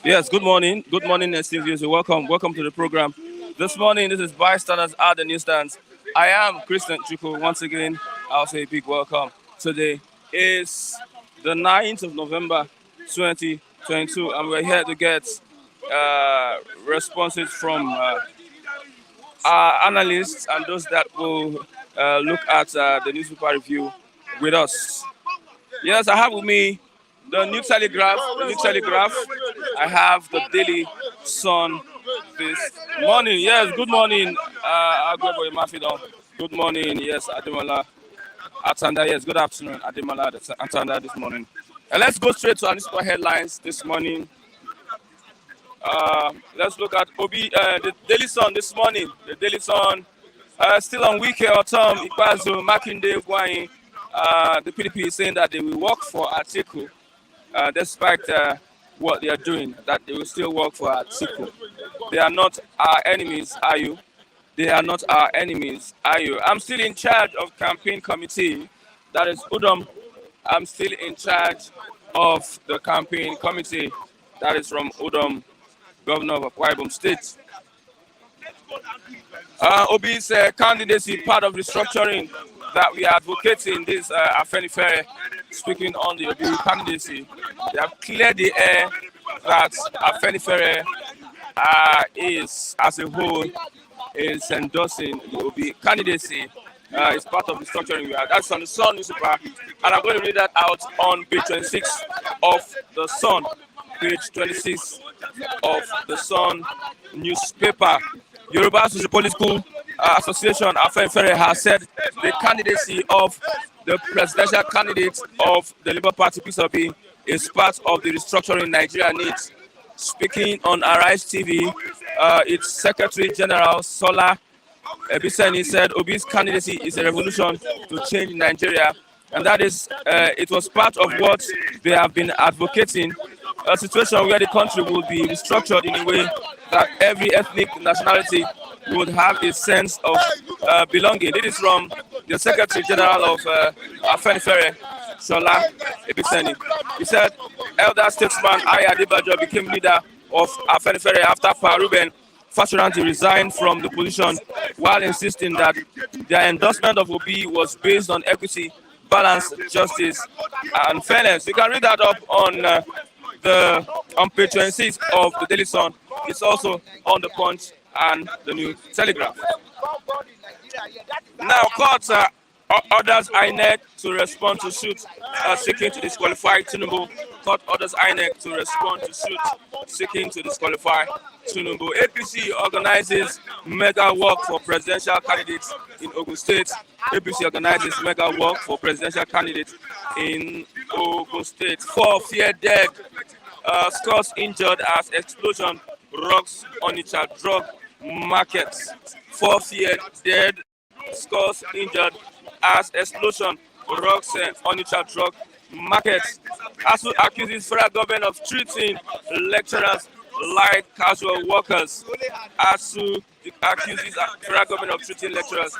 Yes, good morning. Good morning, esteemed viewers. Welcome to the program. This morning, this is Bystanders at the Newsstands. I am Christian Chuku. Once again, I'll say a big welcome. Today is the 9th of November, 2022, and we're here to get responses from our analysts and those that will look at the newspaper review with us. Yes, I have with me the New Telegraph. I have the Daily Sun this morning. Yes, good morning, Agwebo Imafidon. Good morning, yes, Ademola Atanda. Yes, good afternoon, Ademola Atanda this morning. And let's go straight to our newspaper headlines this morning. Let's look at the Daily Sun this morning. The Daily Sun still on weekend autumn. Ikwazu Makinde Gwai. The PDP is saying that they will work for Atiku, despite what they are doing, that they will still work for Atiku. They are not our enemies, are you? They are not our enemies, are you? I'm still in charge of campaign committee. That is Udom. I'm still in charge of the campaign committee. That is from Udom, Governor of Akwa Ibom State. Obi's candidacy, part of restructuring that we are advocating this Afenifere, speaking on the Obi candidacy. They have cleared the air that Afenifere is, as a whole, is endorsing the Obi candidacy. It's part of the restructuring we are. That's on the Sun newspaper, and I'm going to read that out on page 26 of the Sun. Page 26 of the Sun newspaper. Yoruba Social Political Association Afenifere has said the candidacy of the presidential candidate of the Labour Party, Peace Obi, is part of the restructuring Nigeria needs. Speaking on Arise TV, its Secretary General Sola Ebiseni said Obi's candidacy is a revolution to change Nigeria, and that is, it was part of what they have been advocating, a situation where the country will be restructured in a way that every ethnic nationality would have a sense of belonging. This is from the Secretary General of Afenifere, Sola Ebiseni. He said, elder statesman Aya Adebajo became leader of Afenifere after Ruben Fashoranti resigned from the position while insisting that their endorsement of Obi was based on equity, balance, justice, and fairness. You can read that up on page 26 of the Daily Sun. It's also on the Punch and the New Telegraph. Now, court orders INEC to respond to suit seeking to disqualify Tinubu. Court orders INEC to respond to suit seeking to disqualify Tinubu. APC organizes mega walk for presidential candidates in Ogun State. APC organizes mega walk for presidential candidates in Ogun State. 4 feared dead. Scores injured as explosion rocks Onitsha drug market. 4 feared dead. Scores injured as explosion rocks Onitsha drug market. ASU accuses federal government of treating lecturers like casual workers. ASU accuses federal government of treating lecturers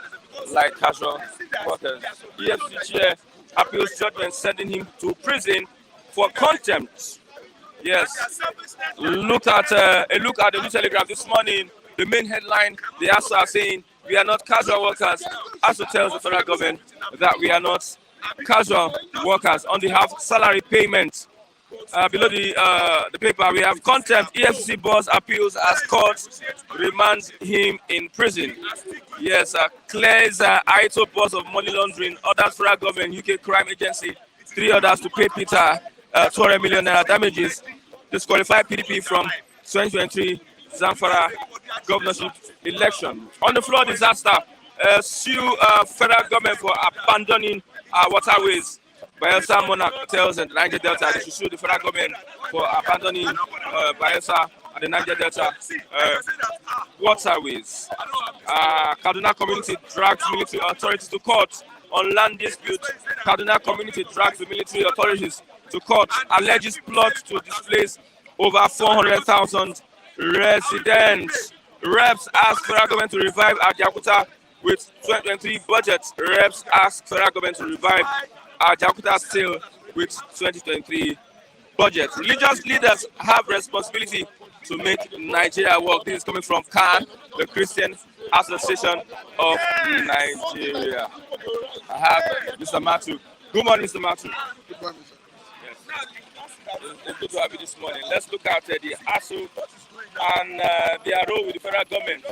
like casual workers. EFCC chair appeals judgment sending him to prison for contempt. Yes. A look at the New Telegraph this morning. The main headline, the ASU are saying, we are not casual workers. ASU tells the federal government that we are not casual workers. On the half salary payment, below the paper, we have contempt. EFCC boss appeals as court remands him in prison. Yes, clears ITO boss of money laundering. Orders federal government, UK crime agency, 3 orders to pay Peter 200 million naira damages. Disqualify PDP from 2023 Zamfara governorship election. On the floor, disaster. Sue federal government for abandoning our waterways. Bayelsa Monarch tells the Niger Delta they should sue the federal government for abandoning Bayelsa and the Niger Delta waterways. Kaduna community drags military authorities to court on land dispute. Kaduna community drags the military authorities to court. Alleges plot to displace over 400,000 residents. Reps ask federal government to revive Ajakuta with 2023 budget. Reps ask federal government to revive Ajakuta still with 2023 budget. Religious leaders have responsibility to make Nigeria work. This is coming from CAN, the Christian Association of Nigeria. I have Mr. Matu. Good morning, Mr. Matu. Yes. It's good to have you this morning. Let's look at the ASU and their role with the federal government.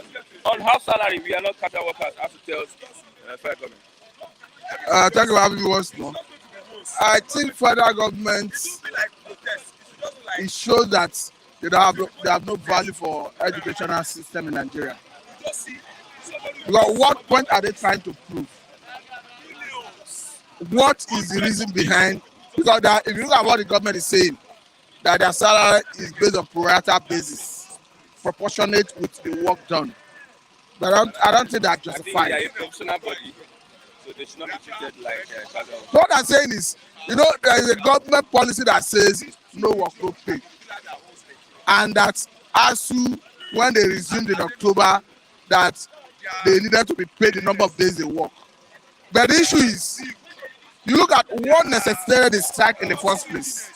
On half salary, we are not cattle workers, as it tells federal government. Thank you for having me once more. I think federal government, it shows that they have no value for educational system in Nigeria. Because what point are they trying to prove? What is the reason behind? Because if you look at what the government is saying, that their salary is based on pro rata basis, proportionate with the work done. But I don't think that's justified. I think they are a professional body, so they should not be treated like casual. What I'm saying is, there is a government policy that says no work, no pay. And that ASU, when they resumed in October, that they needed to be paid the number of days they work. But the issue is, you look at what necessitated the strike in the first place.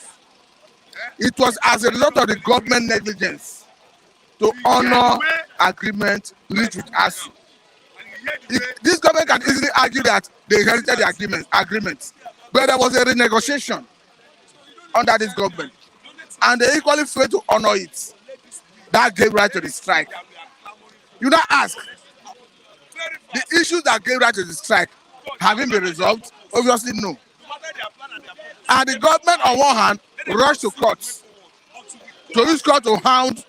It was as a result of the government negligence to honor agreement reached with ASU. This government can easily argue that they inherited the agreement, but there was a renegotiation under this government, and they equally failed to honor it. That gave rise to the strike. You now ask, the issues that gave rise to the strike, have it been resolved? Obviously, no. And the government, on one hand, rushed to courts, to use court to hound,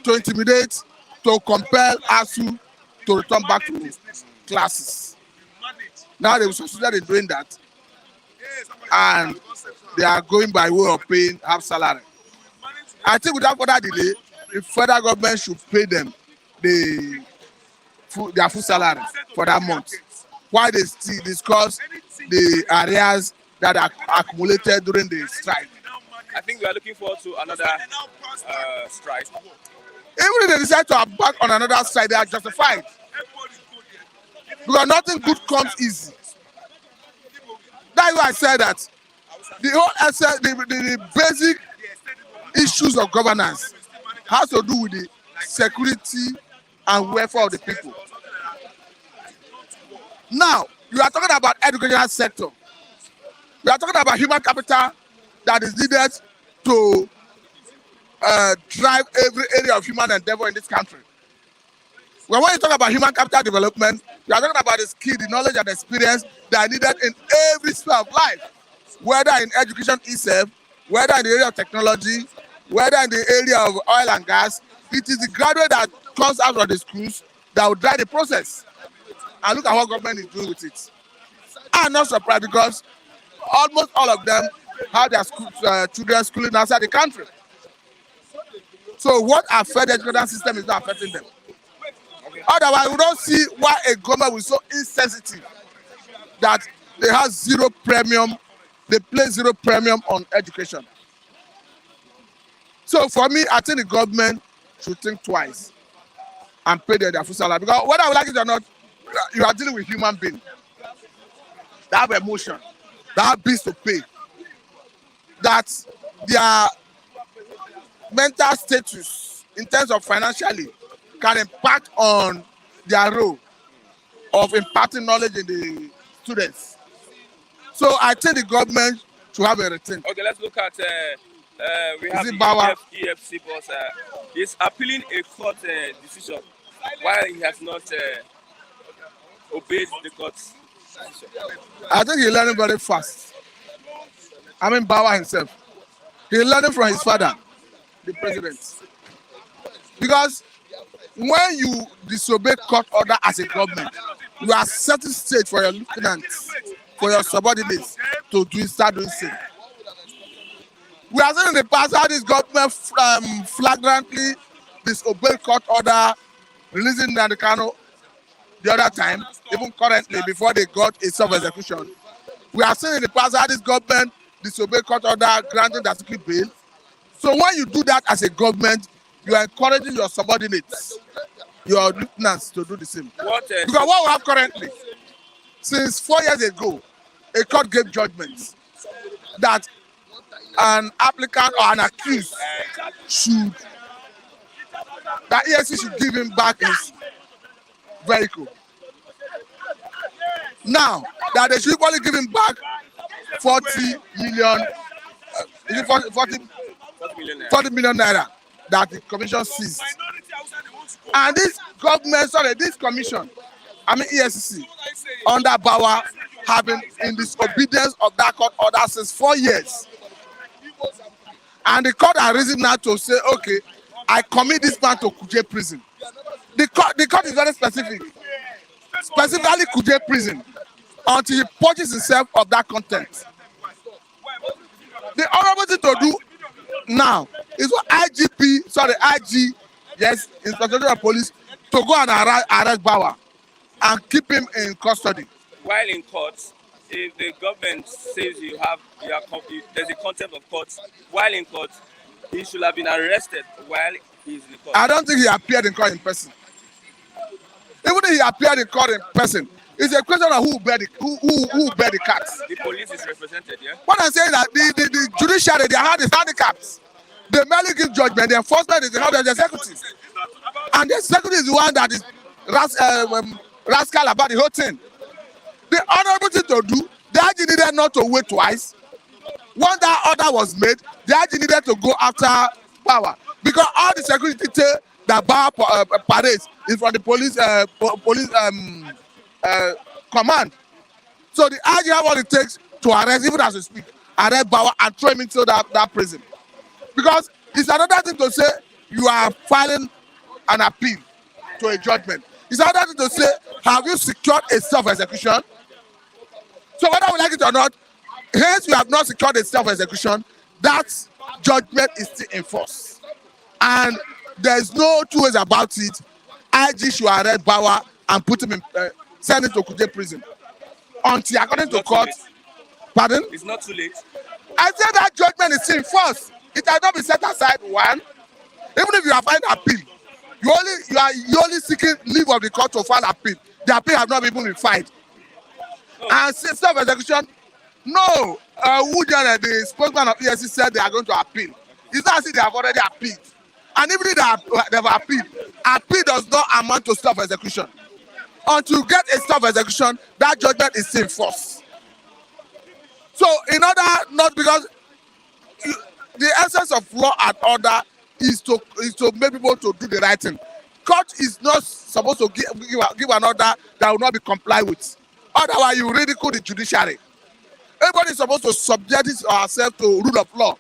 to intimidate, to compel ASU to return back to classes. Now they succeeded in doing that, and they are going by way of paying half salary. I think without further delay, the federal government should pay them their full salary for that month, while they still discuss the areas that are accumulated during the strike. I think we are looking forward to another strike. Even if they decide to embark on another strike, they are justified. Because nothing good comes easy. That's why I said that the basic issues of governance has to do with the security and welfare of the people. Now, you are talking about educational sector. We are talking about human capital that is needed to drive every area of human endeavor in this country. When you talk about human capital development, we are talking about the skill, the knowledge, and experience that are needed in every sphere of life, whether in education itself, whether in the area of technology, whether in the area of oil and gas. It is the graduate that comes out of the schools that will drive the process. And look at what government is doing with it. I'm not surprised because almost all of them have their children schooling outside the country. So what affects the education system is not affecting them. Otherwise, we don't see why a government is so insensitive that they have zero premium, they place zero premium on education. So for me, I think the government should think twice and pay their full salary. Because whether I like it or not, you are dealing with human beings. They have emotion, they have bills to pay, that their mental status in terms of financially can impact on their role of imparting knowledge in the students. So I think the government should have a return. Okay, let's look at we have the Efcc boss. He's appealing a court decision while he has not obeyed the court's decision. I think he's learning very fast. I mean, Bauer himself. He's learning from his father, the president. Because when you disobey court order as a government, you are setting stage for your lieutenants, for your subordinates to start doing things. We have seen in the past how this government flagrantly disobeyed court order, releasing Nnamdi Kanu the other time, even currently before they got a self-execution. We have seen in the past how this government disobeyed court order, granting the secret bail. So when you do that as a government, you are encouraging your subordinates, your lieutenants to do the same. Because what we have currently, since 4 years ago, a court gave judgments that an applicant or an accused should that EFCC should give him back his vehicle. Now that they should equally give him back 40 million, is it 40 million naira that the commission seized. And this this commission, I mean EFCC, under Bauer, have been in disobedience of that court order since 4 years. And the court has reason now to say, okay, I commit this man to Kuje prison. The court is very specific. Specifically Kuje prison, until he purges himself of that contempt. The honorable thing to do now is for IG, yes, Inspector General of Police, to go and arrest Bauer and keep him in custody. While in court, if the government says there's a contempt of court, while in court, he should have been arrested while he's in court. I don't think he appeared in court in person. Even if he appeared in court in person, it's a question of who bear the cats. The police is represented, yeah? What I'm saying is that the judiciary, their hand is handicapped. They merely give judgment. The enforcement is the hand of the executive. And the executive is the one that is rascal about the whole thing. The honorable thing to do, the IG needed not to wait twice. Once that order was made, the IG needed to go after Bauer. Because all the security that Bauer parades is from the police command. So the IG have what it takes to arrest, even as we speak, arrest Bauer and throw him into that prison. Because it's another thing to say you are filing an appeal to a judgment. It's another thing to say, have you secured a self-execution? So whether we like it or not, hence you have not secured a self-execution, that judgment is still in force. And there's no two ways about it. IG should arrest Bauer and put him in, send him to Kuje prison. Until, according to court, pardon? It's not too late. I said that judgment is still in force. It has not been set aside. One, even if you are filing appeal, you only seeking leave of the court to file appeal. The appeal has not even been filed. No. And self-execution, no. The spokesman of EFCC said they are going to appeal. It's not as if they have already appealed. And even if they have appealed, appeal does not amount to self-execution. Until you get a self-execution, that judgment is still in force. So, in order, not because the essence of law and order is to make people to do the right thing. Court is not supposed to give an order that will not be complied with. Otherwise, you ridicule the judiciary. Everybody is supposed to subject ourselves to rule of law.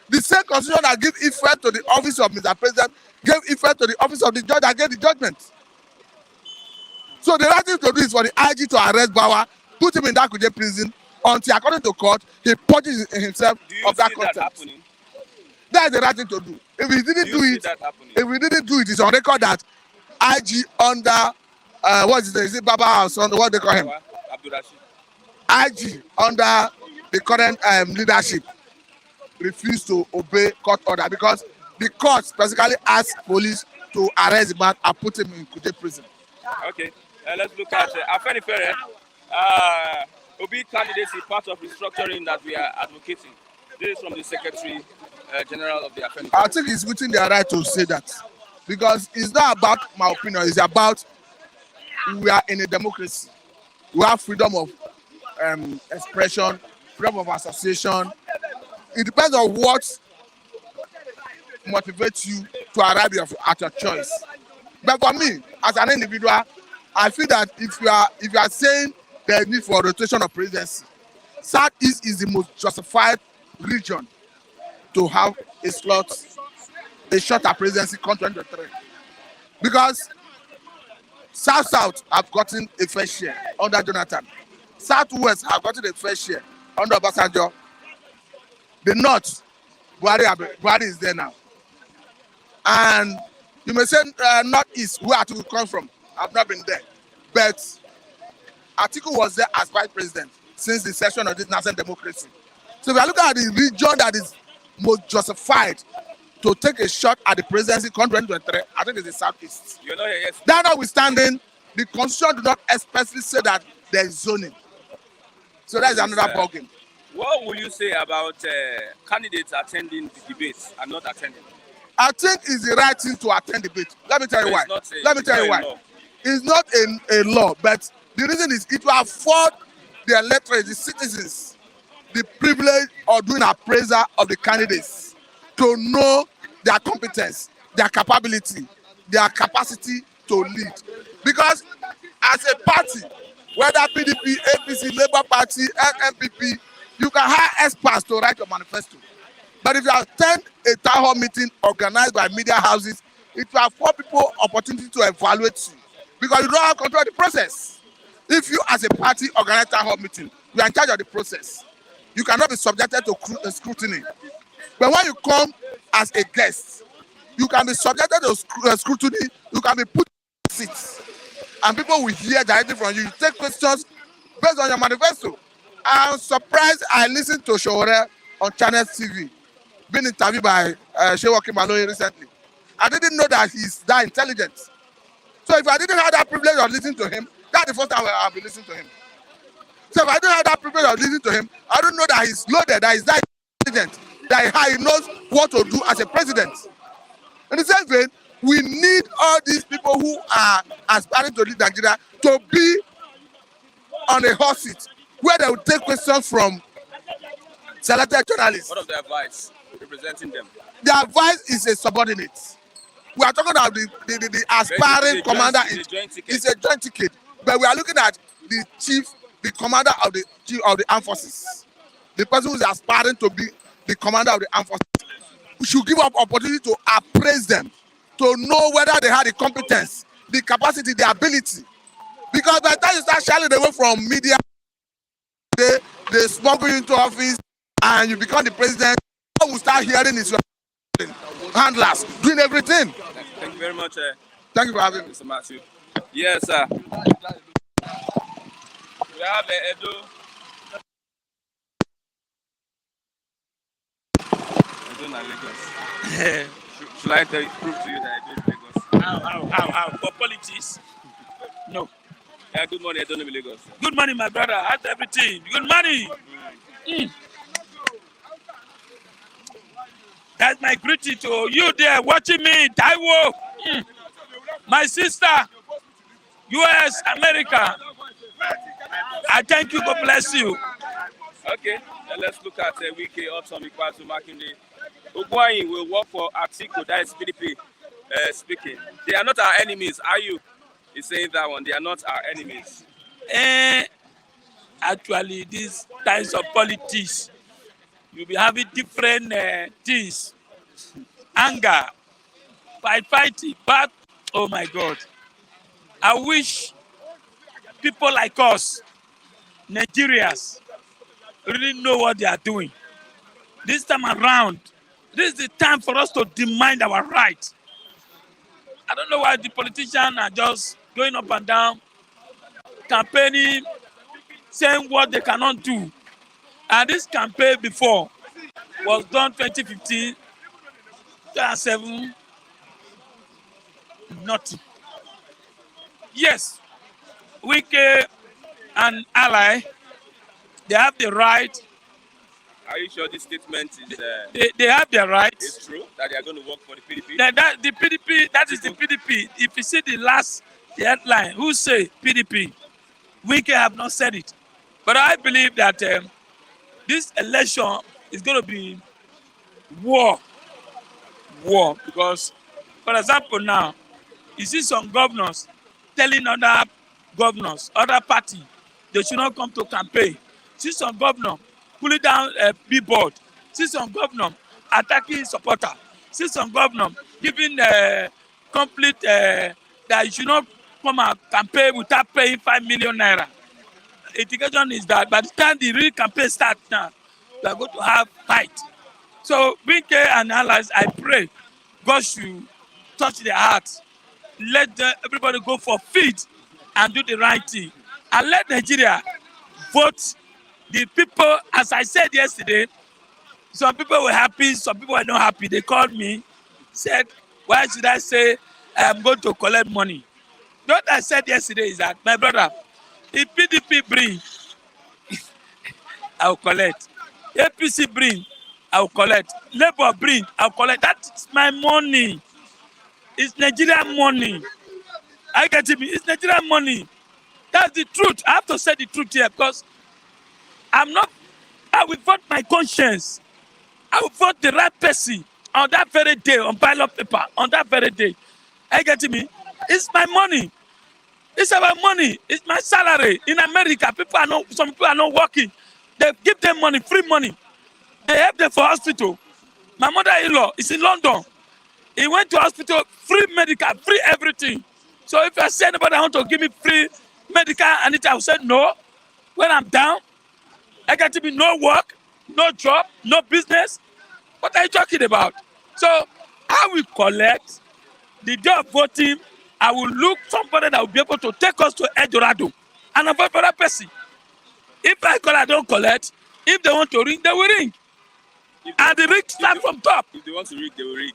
The same constitution that gives effect to the office of Mr. President gave effect to the office of the judge that gave the judgment. So the right thing to do is for the IG to arrest Bauer, put him in that Kuje prison until, according to court, he purges himself of that contempt. That is the right thing to do. If we didn't do it, it's on record that IG under what is it, Baba House, what they call him? IG under the current leadership refused to obey court order because the court specifically asked police to arrest the man and put him in Kuje prison. Okay, let's look at Afenifere. Obi candidacy part of restructuring that we are advocating. This is from the Secretary General of the Afenifere. I think it's within their right to say that because it's not about my opinion. It's about we are in a democracy. We have freedom of expression, freedom of association. It depends on what motivates you to arrive at your choice. But for me, as an individual, I feel that if you are saying there is need for rotation of presidency, Southeast is the most justified region to have a shot at presidency come 2023. Because South have gotten a fair share under Jonathan. Southwest have gotten a fair share under Obasanjo. The North, Buhari is there now. And you may say Northeast, where Atiku comes from. I've not been there. But Atiku was there as vice president since the session of this national democracy. So if we are looking at the region that is most justified to take a shot at the presidency in 2023, I think it's the Southeast. You're not here yet. That notwithstanding, the constitution do not expressly say that there is zoning. So that is another ballgame. What will you say about candidates attending the debates and not attending? I think it's the right thing to attend debate. Let me tell So you why. it's not a, Let me it's tell not you a why. law. It's not a law, but the reason is it will afford the electorate, the citizens, the privilege of doing appraisal of the candidates to know their competence, their capability, their capacity to lead. Because as a party, whether PDP, APC, Labour Party, NPP, you can hire experts to write your manifesto. But if you attend a town hall meeting organized by media houses, it will afford people opportunity to evaluate you because you don't have control of the process. If you, as a party, organize town hall meeting, you are in charge of the process. You cannot be subjected to scrutiny. But when you come as a guest, you can be subjected to scrutiny. You can be put in seats, and people will hear directly from you. You take questions based on your manifesto. I'm surprised I listened to Shore on Channel TV been interviewed by Shewoki Maloye recently. I didn't know that he's that intelligent. So if I didn't have that privilege of listening to him, that's the first time I'll be listening to him. So if I didn't have that privilege of listening to him, I don't know that he's loaded, that he's that intelligent, that he knows what to do as a president. In the same vein, we need all these people who are aspiring to lead Nigeria to be on a hot seat where they will take questions from selected journalists. What of the advice representing them? The advice is a subordinate. We are talking about the aspiring commander. It's a joint ticket, but we are looking at the chief, the commander of the chief of the armed forces, the person who is aspiring to be the commander of the armed forces. We should give up opportunity to appraise them, to know whether they have the competence, the capacity, the ability. Because by the time you start shying away from media, they smuggle you into office and you become the president. What we start hearing is your handlers doing everything. Thank you very much, Thank you for having me. Mr. Matthew. Yes, sir. We have Edo. Edo na Lagos. Should I prove to you that Edo is Lagos? How? For politics? No. Yeah, good morning, Edo na Lagos. Good morning, my brother. How's everything? Good morning. That's my greeting to you there watching me, Taiwo. My sister, US, America. I thank you. God bless you. Okay, let's look at Wike Otom Ikpeazu Makinde. Ugwuanyi will work for Atiku, that is PDP speaking. They are not our enemies, are you? He's saying that one. They are not our enemies. Actually, these times of politics, you'll be having different things. Anger, fighting, but oh my God. I wish people like us, Nigerians, really know what they are doing. This time around, this is the time for us to demand our rights. I don't know why the politicians are just going up and down, campaigning, saying what they cannot do. And this campaign before was done 2015, 2007, nothing. Yes, Wike and ally, they have the right. Are you sure this statement is They have their rights. it's true that they are going to work for the PDP? The PDP, that is the PDP. If you see the headline, who say PDP? Wike have not said it. But I believe that this election is going to be war. Because, for example, now, you see some governors telling other governors, other party, they should not come to campaign. See some governor pulling down a billboard. See some governor attacking supporter. See some governor giving complete that you should not come and campaign without paying 5 million naira. Indication is that by the time the real campaign starts now, we are going to have fight. So, Wike and allies, I pray God should touch their hearts. Let everybody go for feet and do the right thing. And let Nigeria vote the people, as I said yesterday, some people were happy, some people were not happy. They called me, said, why should I say I'm going to collect money? What I said yesterday is that, my brother, if PDP bring, I'll collect. APC bring, I will collect. Labour bring, I will collect. That's my money. It's Nigerian money. I get it. It's Nigerian money. That's the truth. I have to say the truth here because I'm not. I will vote my conscience. I will vote the right person on that very day on ballot paper on that very day. I get me. It's my money. It's our money. It's my salary. In America, people are not. Some people are not working. They give them money, free money. They help them for hospital. My mother-in-law is in London. He went to hospital, free medical, free everything. So if I say anybody want to give me free medical, and I will say no. When I'm down, I got to be no work, no job, no business. What are you talking about? So I will collect the day of voting. I will look somebody that will be able to take us to El Dorado and avoid for that person. If I call, I don't collect. If they want to ring, they will ring. And the ring start from top. If they want to rig, they will rig.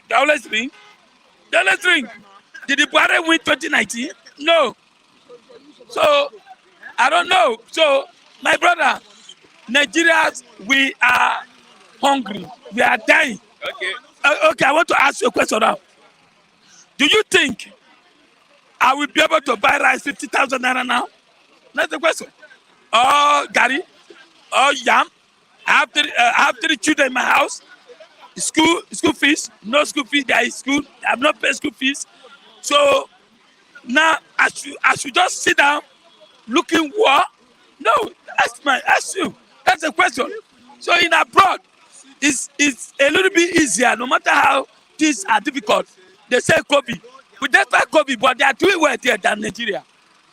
They always ring. They always ring. Did the Buhari win 2019? No. So I don't know. So my brother, Nigerians, we are hungry. We are dying. Okay. Okay, I want to ask you a question now. Do you think I will be able to buy rice 50,000 naira now? That's the question. Or Gary, or yam. I have three children in my house. School fees, no school fees. There is school. I have not paid school fees. So now I should just sit down, looking what? No, ask you. That's the question. So in abroad, it's a little bit easier. No matter how things are difficult, they say COVID. But that's why COVID, but they are doing well there than Nigeria.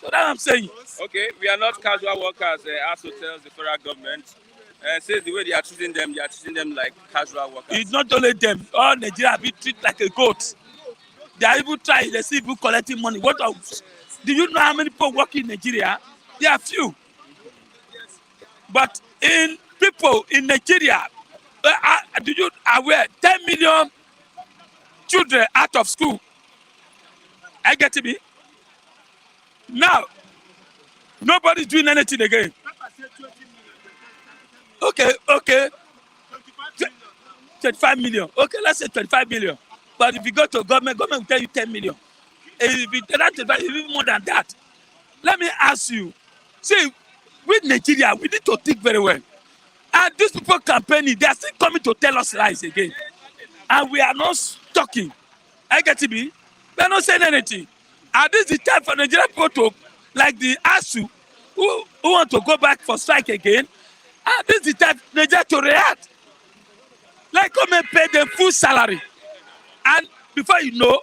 So that's what I'm saying. Okay, we are not casual workers, as hotels, the federal government. Says the way they are treating them like casual workers. It's not only them. All Nigeria be treated like a goat. They are even trying. They see people collecting money. Do you know how many people work in Nigeria? There are few. But in people in Nigeria, do you aware 10 million children out of school? I get to me. Now, nobody's doing anything again. Okay. 25 million. Okay, let's say 25 million. But if you go to government will tell you 10 million. If you tell that, even more than that. Let me ask you. See, with Nigeria, we need to think very well. And these people campaigning, they are still coming to tell us lies again. And we are not talking. I get to be. We are not saying anything. And this is the time for Nigerian people to, like the ASU, who want to go back for strike again. And this is the time for Nigeria to react. Like come and pay them full salary. And before you know,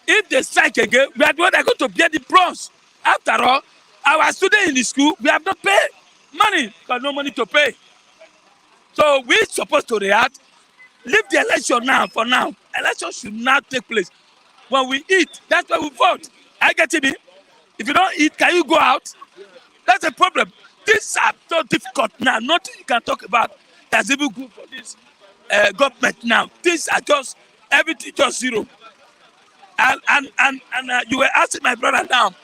if they strike again, we are the one that are going to bear the brunt. After all, our students in the school, we have not paid money, but no money to pay. So we're supposed to react. Leave the election now, for now. Election should not take place. When we eat, that's why we vote. I get it. If you don't eat, can you go out? That's a problem. Things are so difficult now. Nothing you can talk about that's even good for this government now. Things are just, everything just zero. And you were asking my brother now,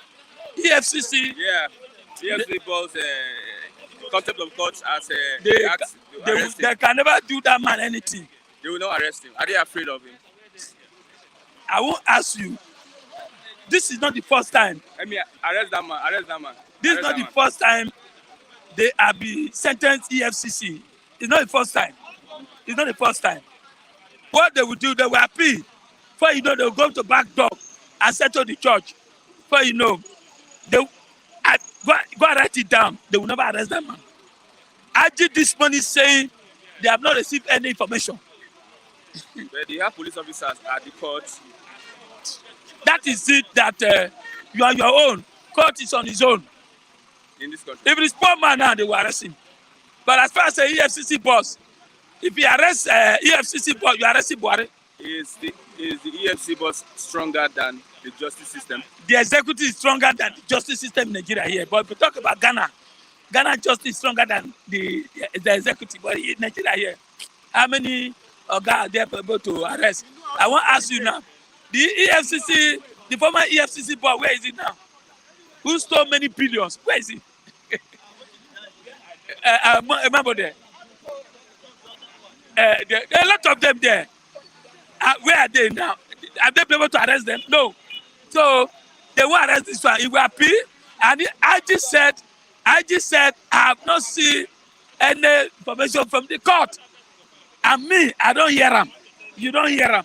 EFCC. Yeah, EFCC balls contempt of court as they can never do that man anything. They will not arrest him. Are they afraid of him? I won't ask you. This is not the first time. Let me arrest that man. This is not the first time they have been sentenced EFCC. It's not the first time. It's not the first time. What they will do, they will appeal. Before you know, they will go to back door and settle the church. Before you know, go and write it down. They will never arrest that man. I did this morning saying they have not received any information. But they have police officers at the court. That is it that you are your own. Court is on his own. In this country. If it is poor man now, they will arrest him. But as far as the EFCC boss, if you arrest EFCC boss, you arrest Buhari. Is the EFCC boss stronger than the justice system? The executive is stronger than the justice system in Nigeria here. But if we talk about Ghana justice is stronger than the executive. But in Nigeria here, how many guys are they able to arrest? I want to ask you now. The EFCC, the former EFCC boss, where is he now? Who stole many billions? Where is he? Remember there. a lot of them there. Where are they now? Have they been able to arrest them? No. So they will arrest this one. He will appeal. And I just said, I have not seen any information from the court. And me, I don't hear them. You don't hear them.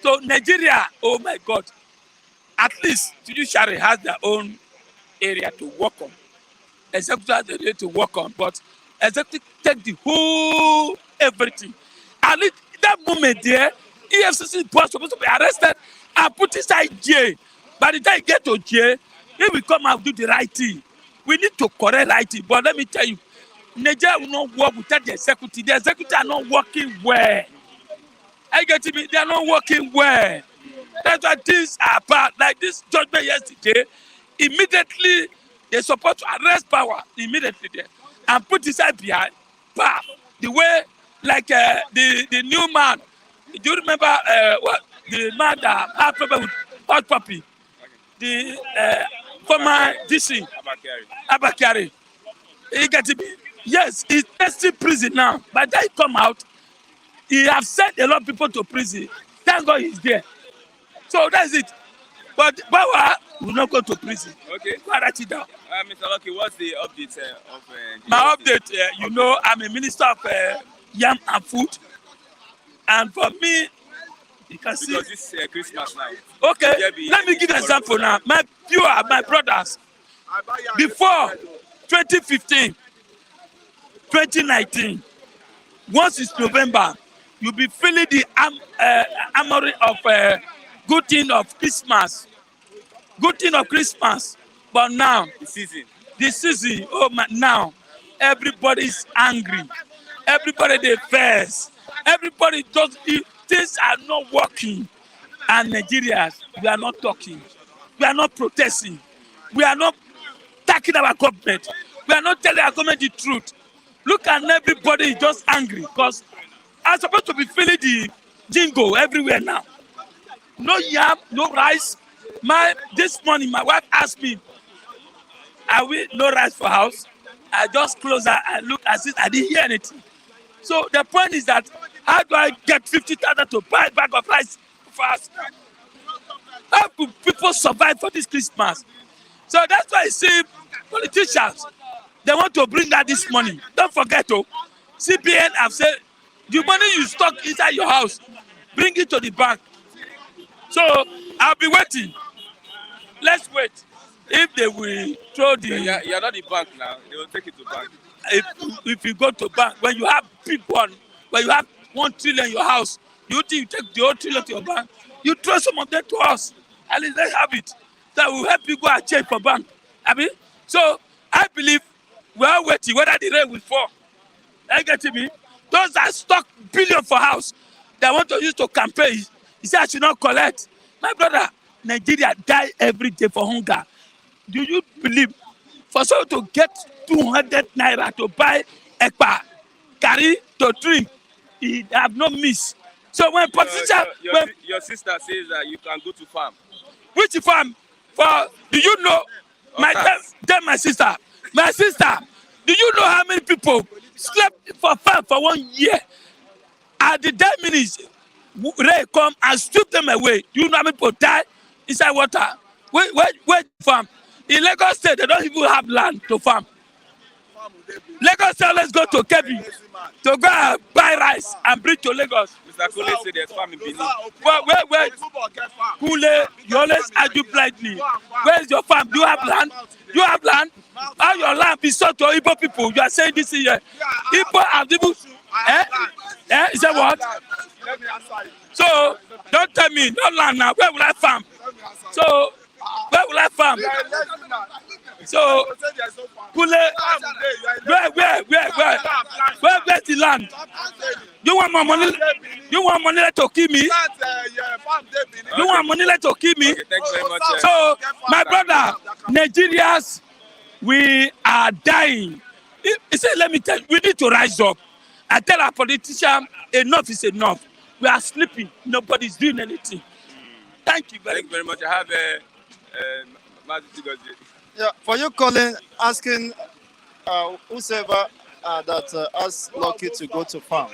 So Nigeria, oh my God, at least judiciary has their own area to work on. Executive has the area to work on, but executive take the whole everything. And that moment there, EFCC boss supposed to be arrested and put inside jail. By the time you get to jail, he will come and do the right thing. We need to correct right thing. But let me tell you, Nigeria will not work without the executive. The executive are not working well. I get it. They are not working well. That's why things are bad. Like this judgment yesterday, immediately they supposed to arrest power immediately there and put inside behind. Bah, the way like the new man. Do you remember what the man that had problem with hot puppy? The former DC Abakari. He get it. Yes, he's testing prison now. By the time he come out, he have sent a lot of people to prison. Thank God he's there. So that's it. But Bawa will not go to prison. Okay. Go and write it down. Mr. Lucky, what's the update of My update, you know, I'm a minister of yam and food. And for me, you can see. Because this Christmas now. Okay, let me give an example now. My brothers, before 2015, 2019, once it's November, you'll be feeling the armory of good thing of Christmas. Good thing of Christmas. But now, the season, oh my, now, everybody is angry. Everybody they vex. Everybody just, things are not working. And Nigerians, we are not talking. We are not protesting. We are not attacking our government. We are not telling our government the truth. Look at everybody is just angry because I'm supposed to be feeling the jingle everywhere now. No yam, no rice. This morning, my wife asked me, "Are we no rice for house?" I just close her and look as if I didn't hear anything. So the point is that how do I get 50,000 to buy a bag of rice fast? How do people survive for this Christmas? So that's why I see politicians, they want to bring out this money. Don't forget, CBN have said, the money you stock inside your house, bring it to the bank. So I'll be waiting. Let's wait. If they will throw the... You're not the bank now. They will take it to bank. If you go to bank, when you have big one, when you have 1 trillion in your house, you think you take the whole trillion to your bank, you throw some of them to us. At least let's have it. That will help you go and change for bank. I mean, so I believe we are waiting whether the rain will fall. Are you getting me? Those that stock billion for house, they want to use to campaign. He said I should not collect. My brother, Nigeria die every day for hunger. Do you believe for someone to get 200 naira to buy ekpa, carry to drink, he have no miss. So when politician, your sister says that you can go to farm. Which farm? Do you know? Tell my sister. My sister, do you know how many people slept for farm for 1 year? At the 10 minutes, rain come and strip them away. Do you know how many people die inside water? Where farm? In Lagos State, they don't even have land to farm. Lagos State, let's go to Kebbi to go and buy rice and bring to Lagos. Mr. Kule said there's farm in Benin. Where? Kule, you always argue blindly. Where is your farm? Do you have land? Do you have land? How your land be sold to Igbo people? You are saying this here. Igbo have people. Is that what? So, don't tell me, no land now. Where will I farm? So, where will I farm? So, Kule, where's the land? You want more money? You want money to kill me? You want money to kill me? Okay, thanks very much. So, my brother, Nigerians, we are dying. He said, let me tell you, we need to rise up. I tell our politicians, enough is enough. We are sleeping. Nobody's doing anything. Thank you very much. I have yeah, for you calling, asking whosoever that asked Lucky to go to farm.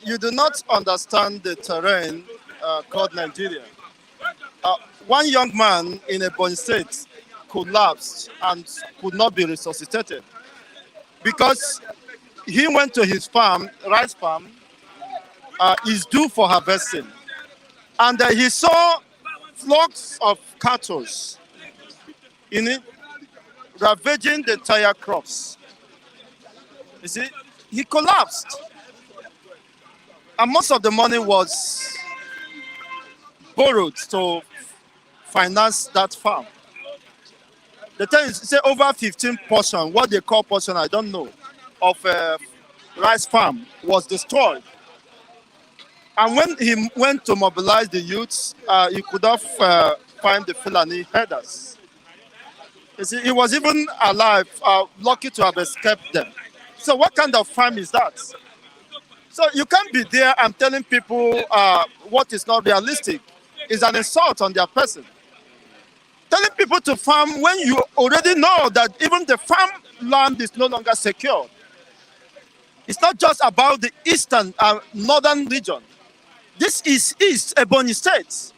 You do not understand the terrain called Nigeria. One young man in a Ebonyi State collapsed and could not be resuscitated because he went to his farm, rice farm, is due for harvesting, and he saw flocks of cattle in it ravaging the entire crops. You see, he collapsed, and most of the money was borrowed to finance that farm. The thing is, say over 15 portion, what they call portion, I don't know, of rice farm was destroyed. And when he went to mobilize the youths, he could not find the Fulani headers. You see, he was even alive, lucky to have escaped them. So what kind of farm is that? So you can't be there and telling people what is not realistic. It's an insult on their person. Telling people to farm when you already know that even the farm land is no longer secure. It's not just about the eastern northern region. This is East Ebonyi State.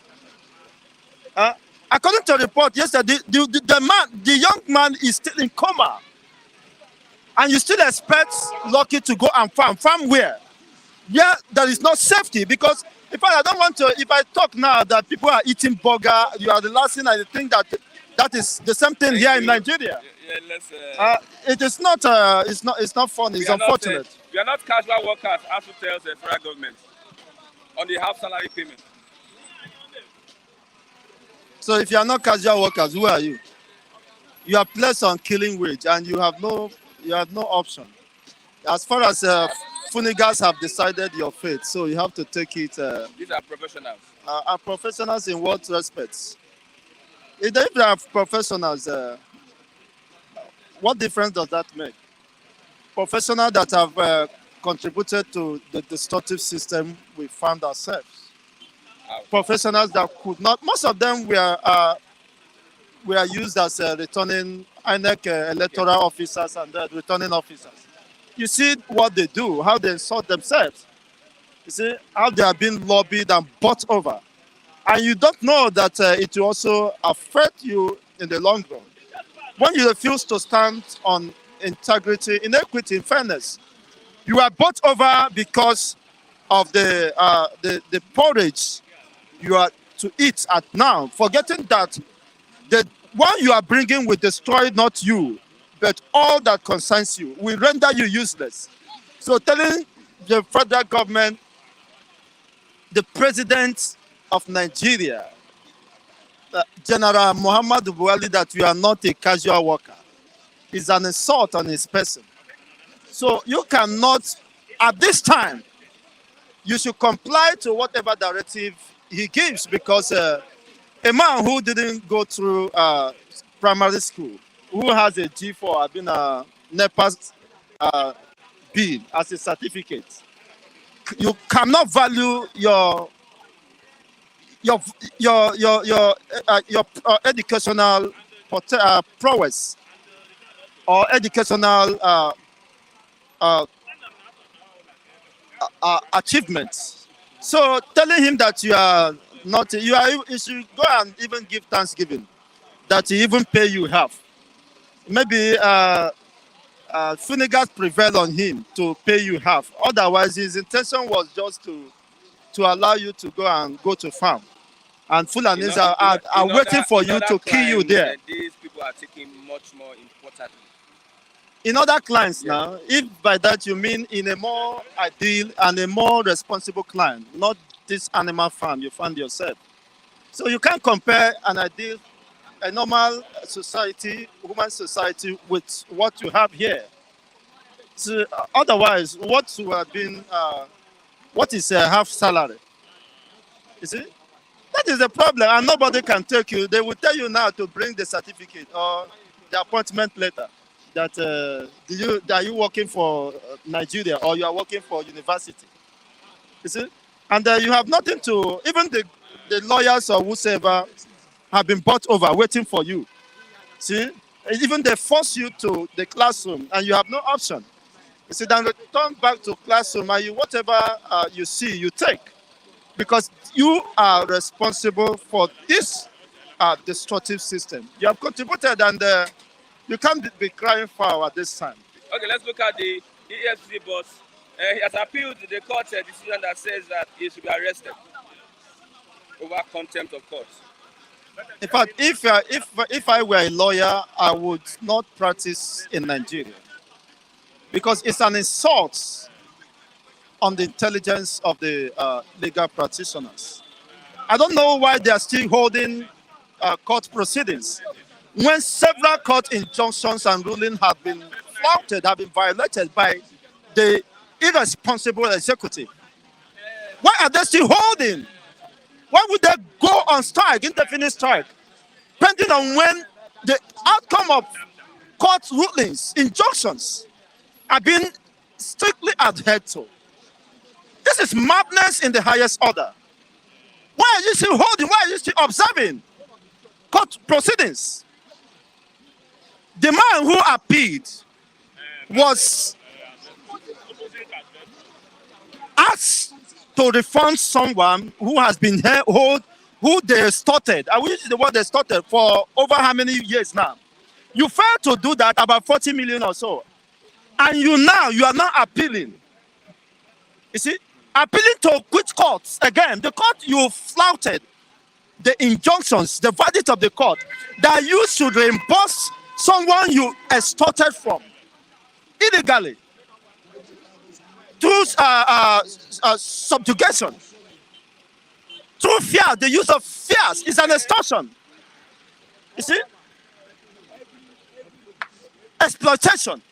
According to a report yesterday, the young man is still in coma. And you still expect Lucky to go and farm. Farm where? Yeah, there is no safety because in fact, I don't want to, if I talk now that people are eating burger, you are the last thing I think that is the same thing here in Nigeria. It is not, it's not funny, it's unfortunate. We are not casual workers, as to tell the federal government on the half salary payment. So if you are not casual workers, who are you? You are placed on killing wage and you have no option. As far as Funigas have decided your fate, so you have to take it. These are professionals. Are professionals in what respects? If they are professionals, what difference does that make? Professionals that have contributed to the destructive system we found ourselves. Professionals that could not, most of them were used as returning INEC electoral officers and returning officers. You see what they do, how they insult themselves. You see how they are being lobbied and bought over. And you don't know that it will also affect you in the long run. When you refuse to stand on integrity, inequity, and fairness, you are bought over because of the porridge you are to eat at now, forgetting that the one you are bringing will destroy not you, but all that concerns you, will render you useless. So telling the federal government, the president of Nigeria, General Muhammadu Buhari, that you are not a casual worker is an insult on his person. So you cannot, at this time, you should comply to whatever directive he gives because a man who didn't go through primary school, who has a G4, have been a NEPA's bill as a certificate, you cannot value your educational prowess or educational achievements. So telling him that you are not, you should go and even give thanksgiving that he even pay you half. Maybe Funigas prevail on him to pay you half. Otherwise, his intention was just to allow you to go to farm. And Fulanis are waiting for you to kill you there. These people are taking much more importantly. In other clients now, if by that you mean in a more ideal and a more responsible client, not this animal farm you find yourself. So you can't compare a normal society, human society, with what you have here. So otherwise, what would have been, what is a half salary? You see? That is the problem, and nobody can take you. They will tell you now to bring the certificate or the appointment letter that are you working for Nigeria or you are working for university. You see? And you have nothing to, even the lawyers or whoever have been bought over waiting for you. See? Even they force you to the classroom and you have no option. You see, then return back to classroom and you whatever you see, you take, because you are responsible for this destructive system. You have contributed, and you can't be crying foul at this time. Okay, let's look at the EFCC boss. He has appealed to the court decision that says that he should be arrested over contempt of court. In fact, if I were a lawyer, I would not practice in Nigeria because it's an insult on the intelligence of the legal practitioners. I don't know why they are still holding court proceedings when several court injunctions and rulings have been flouted, have been violated by the irresponsible executive. Why are they still holding? Why would they go on strike, indefinite strike, depending on when the outcome of court rulings, injunctions, are being strictly adhered to? This is madness in the highest order. Why are you still holding? Why are you still observing court proceedings? The man who appealed was asked to refund someone who has been held, who they extorted. I wish the word extorted for over how many years now? You failed to do that, about 40 million or so. And you are now appealing. You see, appealing to which courts? Again, the court you flouted the injunctions, the verdict of the court, that you should reimburse someone you extorted from illegally through subjugation, through fear. The use of fears is an extortion. You see, exploitation,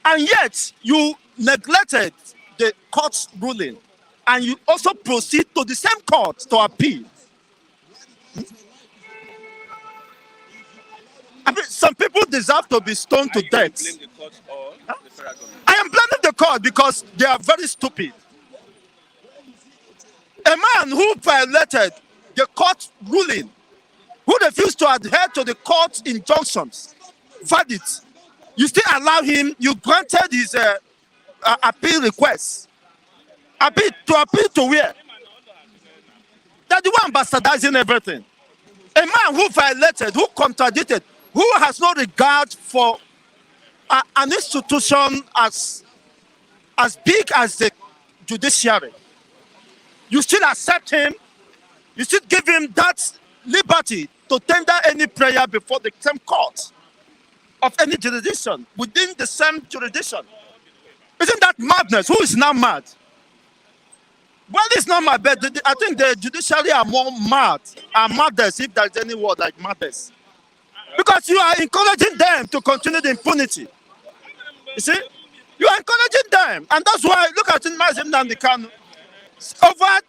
and yet you neglected the court's ruling, and you also proceed to the same court to appeal. I mean, some people deserve to be stoned to death. Blame the court or the federal government? I am blaming the court because they are very stupid. A man who violated the court ruling, who refused to adhere to the court injunctions, verdict, you still allow him, you granted his appeal request. Appeal to where? That the one bastardizing everything. A man who violated, who contradicted, who has no regard for an institution as big as the judiciary. You still accept him, you still give him that liberty to tender any prayer before the same court of any jurisdiction, within the same jurisdiction. Isn't that madness? Who is now mad? Well, it's not mad, but I think the judiciary are more mad, are maddest, if there's any word like maddest. Because you are encouraging them to continue the impunity. You see? You are encouraging them. And that's why, look at Mazim Nandikanu. Over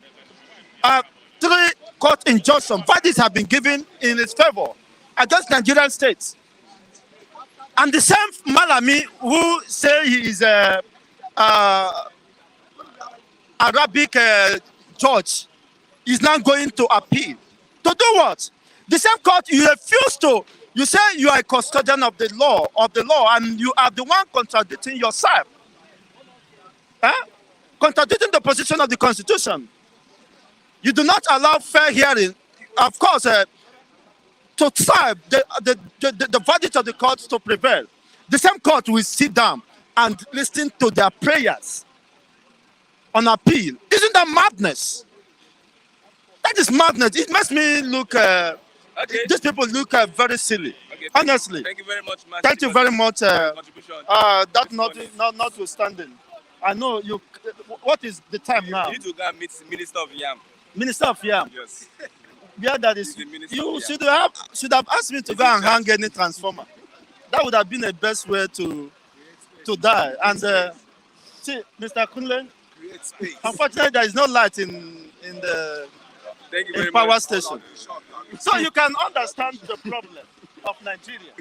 3 court injunctions, verdicts have been given in his favor against Nigerian states. And the same Malami who say he is a Arabic judge is now going to appeal. To do what? The same court you refuse to. You say you are a custodian of the law, and you are the one contradicting yourself. Contradicting the position of the Constitution. You do not allow fair hearing, of course, to serve the verdict of the court to prevail. The same court will sit down and listen to their prayers on appeal. Isn't that madness? That is madness. It makes me look, these people look very silly. Okay, honestly. Thank you very much, Master. Thank you very much. Contribution. That notwithstanding. I know you. What is the time now? You need to go and meet Minister of Yam. Minister of Yam. Yes. Yeah, that is. The Minister You of should have asked me to go and hang any transformer. That would have been the best way to die. And see, Mr. Kunle, unfortunately, there is no light in the Thank you very power much. station. So you can understand the problem of Nigeria.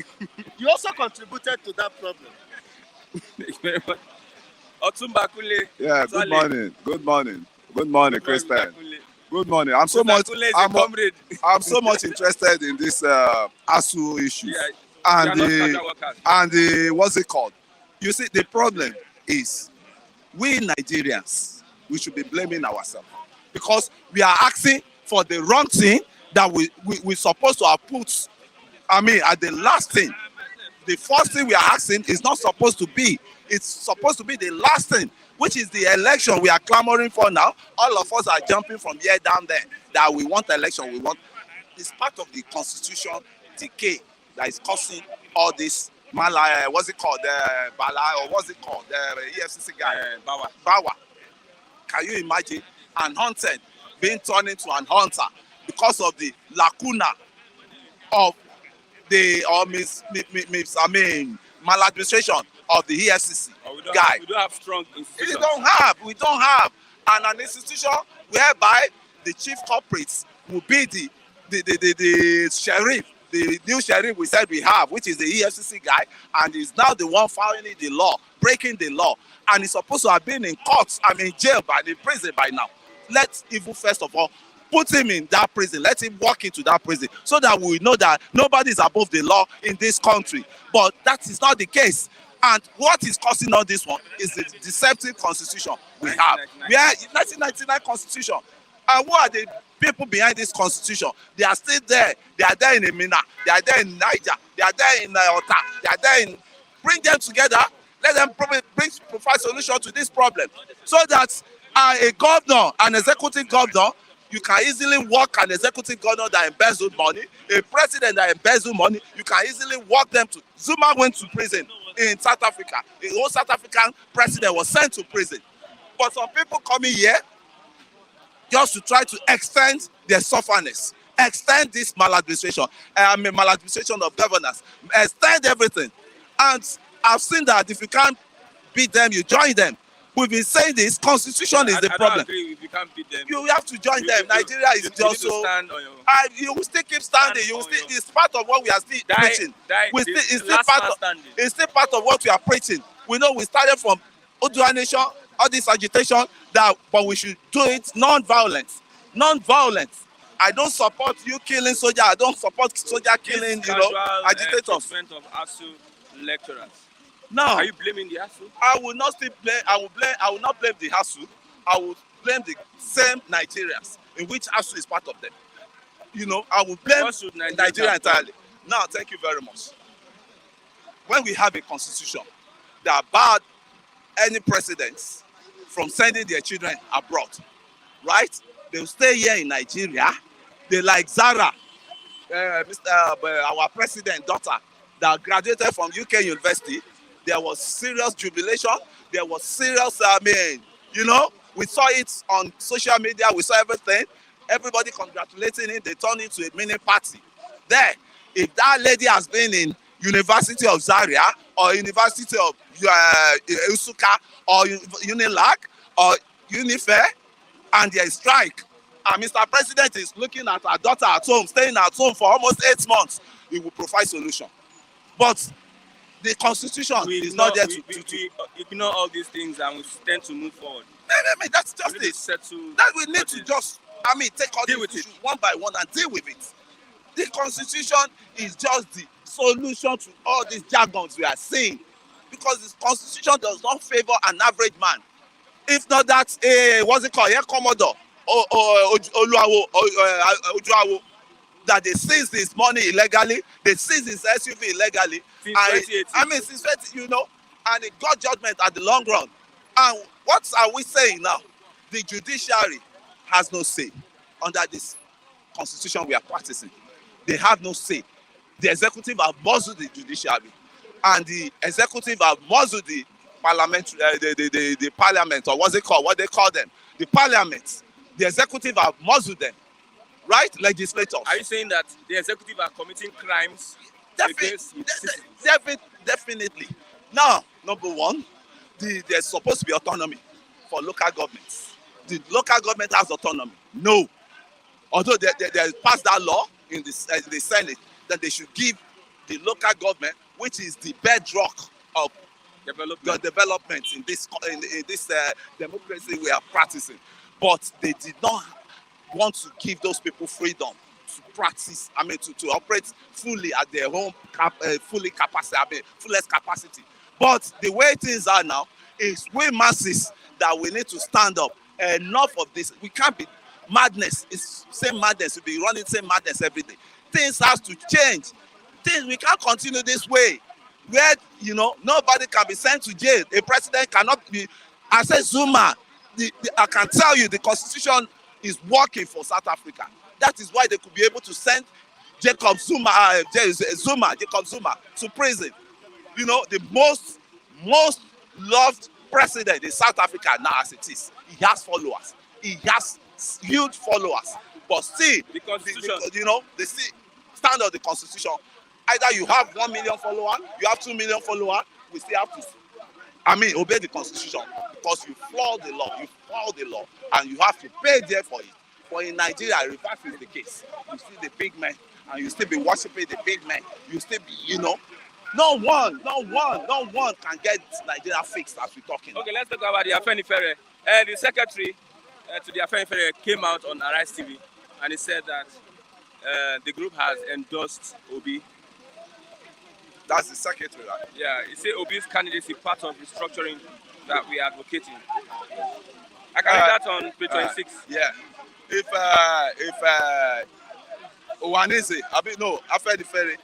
You also contributed to that problem. Thank you very much. Otumba Kule. Yeah, good Swale. morning. Good morning. Good morning, Christian. Mr. Kule. Good morning. I'm so Mr. much Kule is a I'm, comrade. I'm so much interested in this ASU issues Yeah, and they are not the casual workers. and the what's it called? You see the problem. is we Nigerians, we should be blaming ourselves because we are asking for the wrong thing that we supposed to have put, at the last thing. The first thing we are asking is not supposed to be. It's supposed to be the last thing, which is the election we are clamoring for now. All of us are jumping from here down there that we want election. We want. It's part of the constitution decay that is causing all this. What's it called? Bala, or what's it called? The EFCC guy. Bawa. Can you imagine an hunted being turned into an hunter because of the lacuna of the maladministration of the EFCC guy? We don't have strong institutions. We don't have an institution whereby the chief culprits will be the sheriff, the new sheriff we said we have, which is the EFCC guy, and is now the one following the law, breaking the law, and he's supposed to have been in court, jail, in prison by now. Let's even first of all put him in that prison. Let him walk into that prison so that we know that nobody is above the law in this country. But that is not the case. And what is causing all this one is the deceptive constitution we have. We are 1999 constitution. And who are the people behind this constitution? They are still there. They are there in Emina. They are there in Niger. They are there in Ota. They are there in. Bring them together. Let them provide solution to this problem, so that a governor, an executive governor, you can easily walk an executive governor that embezzled money, a president that embezzled money, you can easily walk them to. Zuma went to prison in South Africa. The whole South African president was sent to prison. But some people coming here just to try to extend their sufferness, extend this maladministration, maladministration of governance, extend everything. And I've seen that if you can't beat them, you join them. We've been saying this. Constitution is the problem. I don't agree if you can't beat them. You have to join them. Nigeria is just so. You will still keep standing. It's part of what we are still preaching. It's still part of what we are preaching. We know we started from Odua Nation, all this agitation, but we should do it non-violence. Non-violence. I don't support you killing soldier. I don't support soldier killing, agitators. Of ASU lecturers. Now, are you blaming the ASU? I will not still blame. I will not blame the ASU. I will blame the same Nigerians in which ASU is part of them. I will blame Nigeria entirely. Now, thank you very much. When we have a constitution that barred any presidents from sending their children abroad, right? They will stay here in Nigeria. They like Zara, our president daughter that graduated from UK University. There was serious jubilation. There was serious, we saw it on social media. We saw everything. Everybody congratulating him. They turned into a mini party. There, if that lady has been in University of Zaria or University of Usuka or Unilag or Unifair, and there is strike, and Mr. President is looking at our daughter at home, staying at home for almost 8 months, he will provide solution. But the constitution is not there to ignore all these things and we tend to move forward. That's just it. That we need to just, take all these issues one by one and deal with it. The constitution is just the solution to all these jargons we are seeing, because the constitution does not favor an average man. If not that, what's it called? Commodore or Ojuawo, that they seize this money illegally, they seize his SUV illegally. Since 20, and it got judgment at the long run. And what are we saying now? The judiciary has no say under this constitution we are practicing. They have no say. The executive have muzzled the judiciary, and the executive have muzzled the parliament, the parliament, or what's it called? What they call them? The parliament. The executive have muzzled them, right? Legislators. Are you saying that the executive are committing crimes? Definitely. Now, number one, there's supposed to be autonomy for local governments. The local government has autonomy. No. Although they passed that law in the Senate that they should give the local government, which is the bedrock of development in this democracy we are practicing. But they did not want to give those people freedom to practice, to operate fully at their own fullest capacity. But the way things are now, It's we masses that we need to stand up. Enough of this. We can't be madness. It's same madness. We'll be running same madness every day. Things has to change. Things we can't continue this way. Where nobody can be sent to jail. A president cannot be. I said Zuma. I can tell you the constitution is working for South Africa. That is why they could be able to send Jacob Zuma, Jacob Zuma to prison. The most loved president in South Africa now as it is. He has followers. He has huge followers. But still, The constitution. they still stand on the constitution. Either you have 1 million followers, you have 2 million followers, we still have to obey the constitution, because you follow the law, and you have to pay there for it. But in Nigeria, reverse is the case. You see the big men, and you still be worshiping the big men. You still be, no one can get Nigeria fixed as we're talking. Okay, let's talk about the Afenifere. The secretary to the Afenifere came out on Arise TV, and he said that the group has endorsed Obi. That's the secretary, right? Yeah, he said Obi's candidacy part of restructuring that we are advocating. I can read that on page 26. Yeah. If Owanese, Afenifere,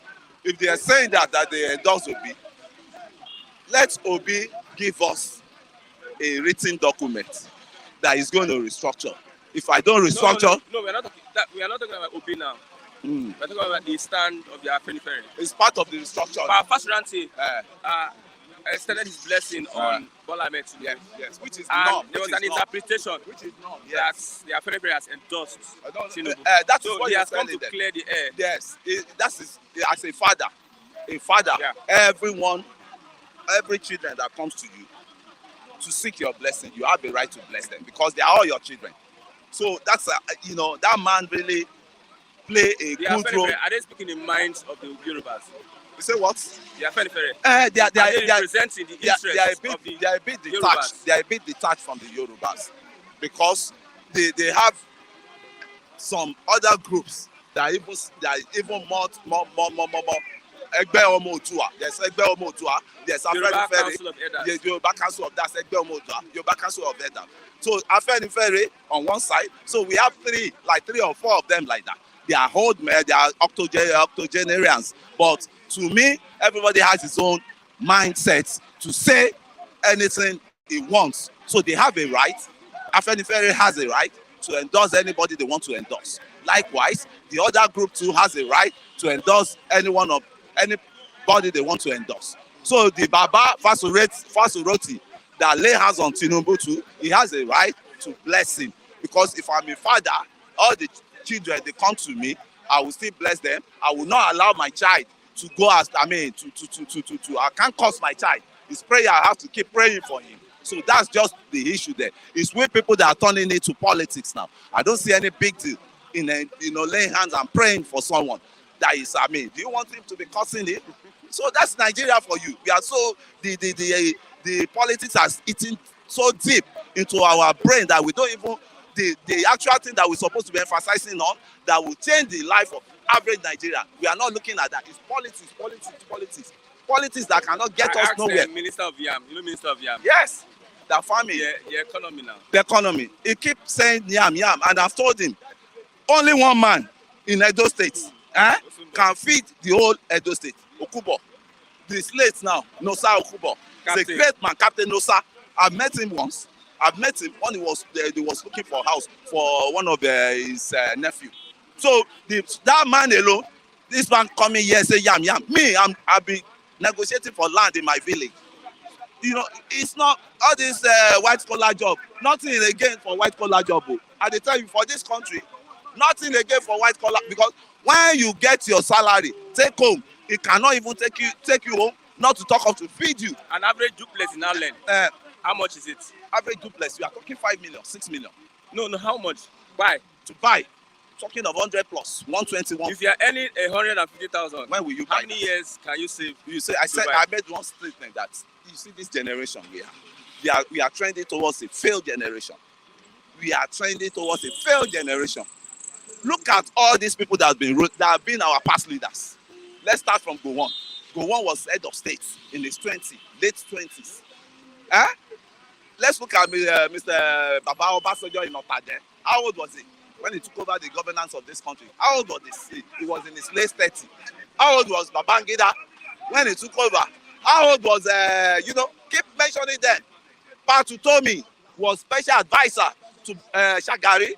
if they are saying that they endorse Obi, let Obi give us a written document that is going to restructure. If I don't restructure, No, we are not talking about Obi now. We're talking about the stand of the Afenifere. it's part of the restructure. But first Ranti extended his blessing on Bola Ahmed Tinubu. Yes, which is And not. there was an interpretation Which is not. that Yes. the Afenifere has endorsed Tinubu. That is So what he you're has come to telling them. clear the air. Yes, that's as a father. Yeah. Every children that comes to you to seek your blessing, you have the right to bless them because they are all your children. So that's that man really play a The good role. Afenifere, are they speaking in minds of the Yorubas? You say what? The Afenifere, They are they representing the interests are a bit, of the they are a bit detached. Yorubas? They are a bit detached from the Yorubas because they have some other groups that are even more. Ẹgbẹ́ Ọmọ Oòduà. There's Ẹgbẹ́ Ọmọ Oòduà. There's Yoruba Afenifere. Council of Elders. There's Yoruba Council of Elders. Ẹgbẹ́ Ọmọ Oòduà. Yoruba Council of Elders. So Afenifere on one side. So we have three or four of them like that. They are old men. They are octogenarians. But to me, everybody has his own mindset to say anything he wants. So they have a right. Afenifere has a right to endorse anybody they want to endorse. Likewise, the other group too has a right to endorse anybody they want to endorse. So the Baba Fasuroti that lay hands on Tinubu too, he has a right to bless him. Because if I'm a father, all the children, they come to me, I will still bless them. I will not allow my child to go I can't curse my child. It's prayer, I have to keep praying for him. So that's just the issue there. It's we people that are turning it to politics now. I don't see any big deal in laying hands and praying for someone that is, do you want him to be cursing it? So that's Nigeria for you. We are so the politics has eaten so deep into our brain that we don't even the actual thing that we're supposed to be emphasizing on that will change the life of average Nigeria. We are not looking at that. It's politics that cannot get us nowhere. Minister of Yam, Minister of Yam. Yes, the farming, The economy now. the economy. He keeps saying yam, and I've told him only one man in Edo State can feed the whole Edo State. Okubo, the slate now, Nosa Okubo. He's a great man, Captain Nosa. I've met him once. I've met him when he was looking for a house for one of his nephew. So that man alone, this man coming here say yam. Me, I've been negotiating for land in my village. It's not all this white collar job. Nothing again for white collar job. I tell you, for this country, nothing again for white collar, because when you get your salary, take home, it cannot even take you home. Not to talk of to feed you. An average duplex in Ireland. How much is it? Average duplex, you are talking 5 million, 6 million. No, how much? Why? To buy, talking of 100 plus, 121. If you are earning 150,000, when will you how buy many that? years can you save? I made one statement that you see this generation we are trending towards a failed generation. We are trending towards a failed generation. Look at all these people that have been our past leaders. Let's start from Gowon. Gowon was head of state in his late 20s. let's look at Mr. Baba Obasanjo in Otade. How old was he when he took over the governance of this country? How old was this? He was in his late 30s. How old was Babangida when he took over? How old was, keep mentioning them. Patu Tomi was special advisor to Shagari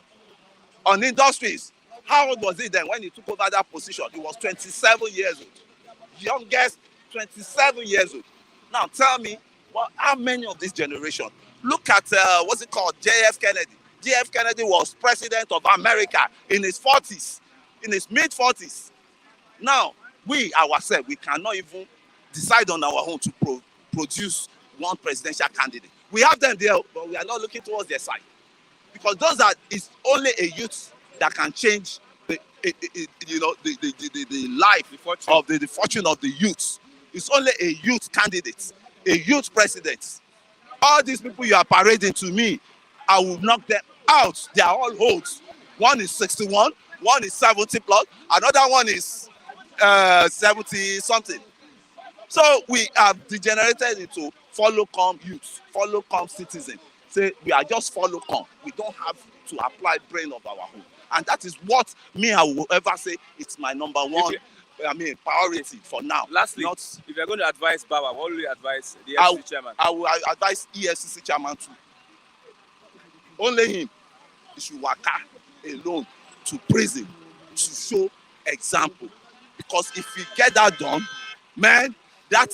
on industries. How old was he then when he took over that position? He was 27 years old. Youngest, 27 years old. Now tell me, how many of this generation? Look at, what's it called, J.F. Kennedy. J.F. Kennedy was president of America in his 40s, in his mid-40s. Now, we ourselves, we cannot even decide on our own to produce one presidential candidate. We have them there, but we are not looking towards their side. Because it's only a youth that can change the life, the fortune of the youth. It's only a youth candidate, a youth president. All these people you are parading, to me, I will knock them out. They are all old. One is 61, one is 70 plus, another one is 70 something. So we have degenerated into follow come youth, follow come citizen. Say we are just follow come. We don't have to apply brain of our own. And that is what I will ever say it's my number one priority for now. Lastly, if you're going to advise Baba, what will you advise the EFCC chairman? I will advise EFCC chairman too. Only him. He should work alone to prison to show example. Because if he get that done, man, that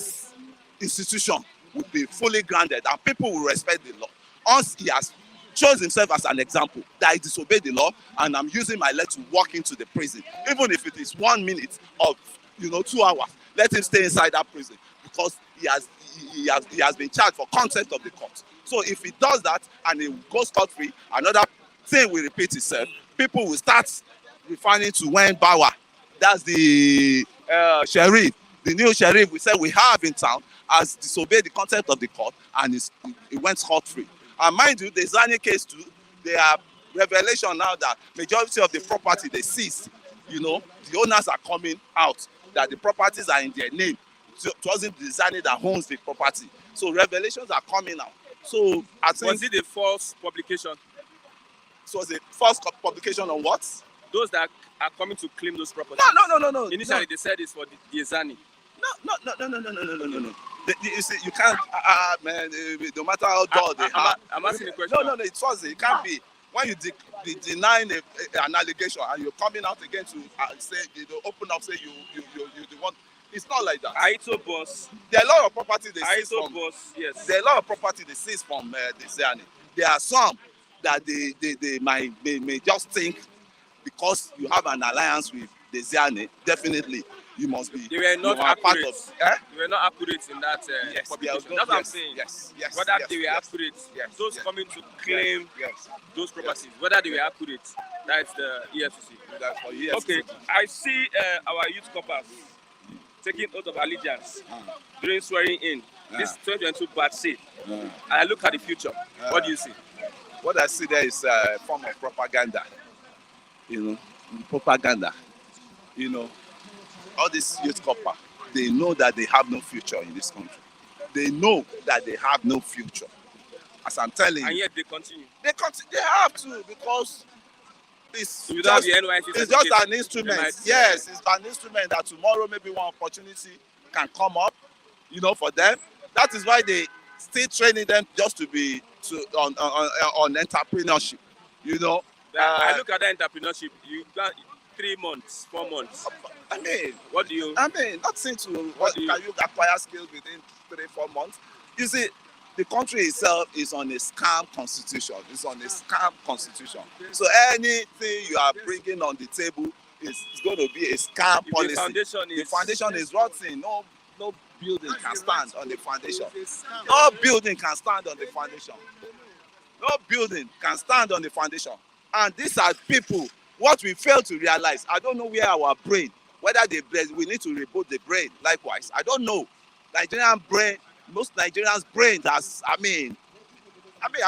institution will be fully grounded and people will respect the law. Once he has chose himself as an example that he disobeyed the law, and I'm using my leg to walk into the prison, even if it is 1 minute or 2 hours, let him stay inside that prison because he has been charged for contempt of the court. So if he does that and he goes scot-free, another thing will repeat itself. People will start referring to when Bawa, that's the sheriff, the new sheriff we said we have in town, has disobeyed the contempt of the court and he went scot-free. And mind you, the Zani case too, there are revelation now that majority of the property they seized, the owners are coming out, that the properties are in their name. It wasn't the Zani that owns the property. So revelations are coming out. So I think... Was it a false publication? It was a false publication on what? Those that are coming to claim those properties. No. Initially, they said it's for the Zani. No. You see, you can't, man, no matter how dull they have. I'm asking a question. No, it wasn't. It can't be. When you denying an allegation and you're coming out again to say, open up, say you want, it's not like that. Aito boss. There are a lot of property they seize Aito from. boss, yes. There are a lot of property they seize from the Zani. There are some that they may just think because you have an alliance with the Zani, definitely you must be. They were not accurate. Part of, They were not accurate in that publication. That's what I'm saying. Yes. Whether they were accurate, those coming to claim those properties, whether they were accurate, that's the EFCC. That's for EFCC. Okay, I see our youth corpers taking oath of allegiance during swearing in. This 2022 batch C. And I look at the future. What do you see? What I see there is a form of propaganda. Propaganda. All these youth corpers, they know that they have no future in this country. They know that they have no future. As I'm telling you. And yet they continue. They have to, because it's just an instrument. Yes, it's an instrument that tomorrow maybe one opportunity can come up, for them. That is why they still training them just to be on entrepreneurship. I look at that entrepreneurship. You got 3 months, 4 months. What do you? Nothing to. What can you acquire skills within 3-4 months? You see, the country itself is on a scam constitution. It's on a scam constitution. So anything you are bringing on the table is going to be a scam policy. The foundation is rotten. No building can stand on the foundation. No building can stand on the foundation. No building can stand on the foundation. And these are people. What we fail to realize, I don't know where our brain, whether we need to reboot the brain. Likewise, I don't know. Nigerian brain, most Nigerians' brain I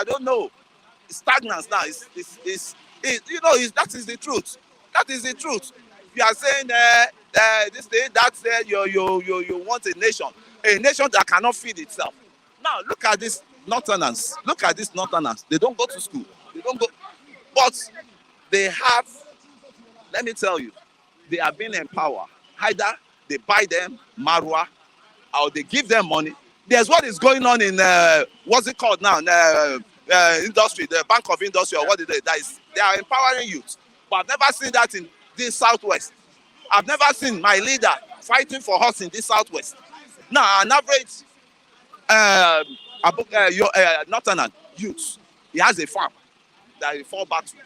don't know. It's stagnant now. That is the truth. That is the truth. You are saying this day, that's there. You want a nation that cannot feed itself. Now look at this Northerners. Look at these Northerners. They don't go to school. They don't go, but they have. Let me tell you, they are being empowered. Either they buy them marwa, or they give them money. There's what is going on in what's it called now? Industry, the Bank of Industry, or what is it? They are empowering youth. But I've never seen that in this Southwest. I've never seen my leader fighting for us in this Southwest. Now, an average Northern youth, he has a farm that he fall back to.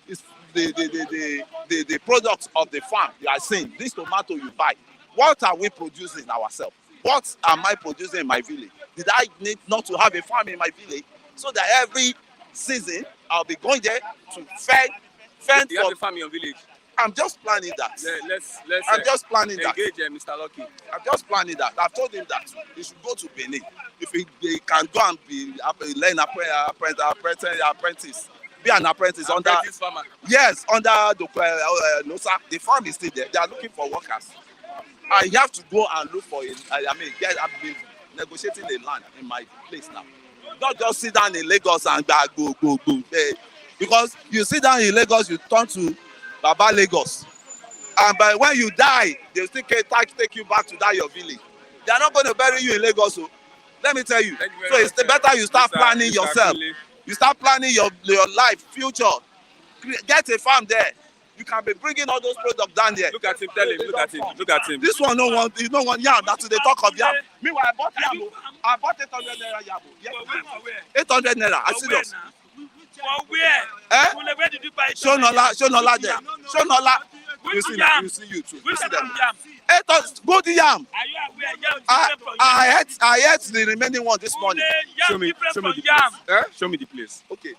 It's the product of the farm you are seeing. This tomato you buy, what are we producing ourselves? What am I producing in my village? Did I need not to have a farm in my village so that every season I'll be going there to fend You have a farm in your village. I'm just planning that. Let's I'm just planning that. engage Mr. Lucky. I'm just planning that. I've told him that he should go to Benin. If he can go and learn apprentice, be an apprentice under. Farmer. Yes, under the NOSA. The farm is still there. They are looking for workers. I have to go and look for it. I've been negotiating the land in my place now. Not just sit down in Lagos and go. Because you sit down in Lagos, you turn to Baba Lagos. And by when you die, they'll still take you back to that your village. They are not going to bury you in Lagos. So let me tell you. So it's better you start planning yourself. You start planning your life, future. Get a farm there. You can be bringing all those products down there. Look at him, tell him, look at him. This one no one yam. That's they talk of yam. Meanwhile, I bought yam. I bought 800 naira yam. 800 naira. I see those. For where? Where did you buy it? Shonola there. Shonola. You see you too. You see them. Good yam. Are you aware yam different from yam? I ate the remaining one this morning. Show me the place. Show me the place. Okay.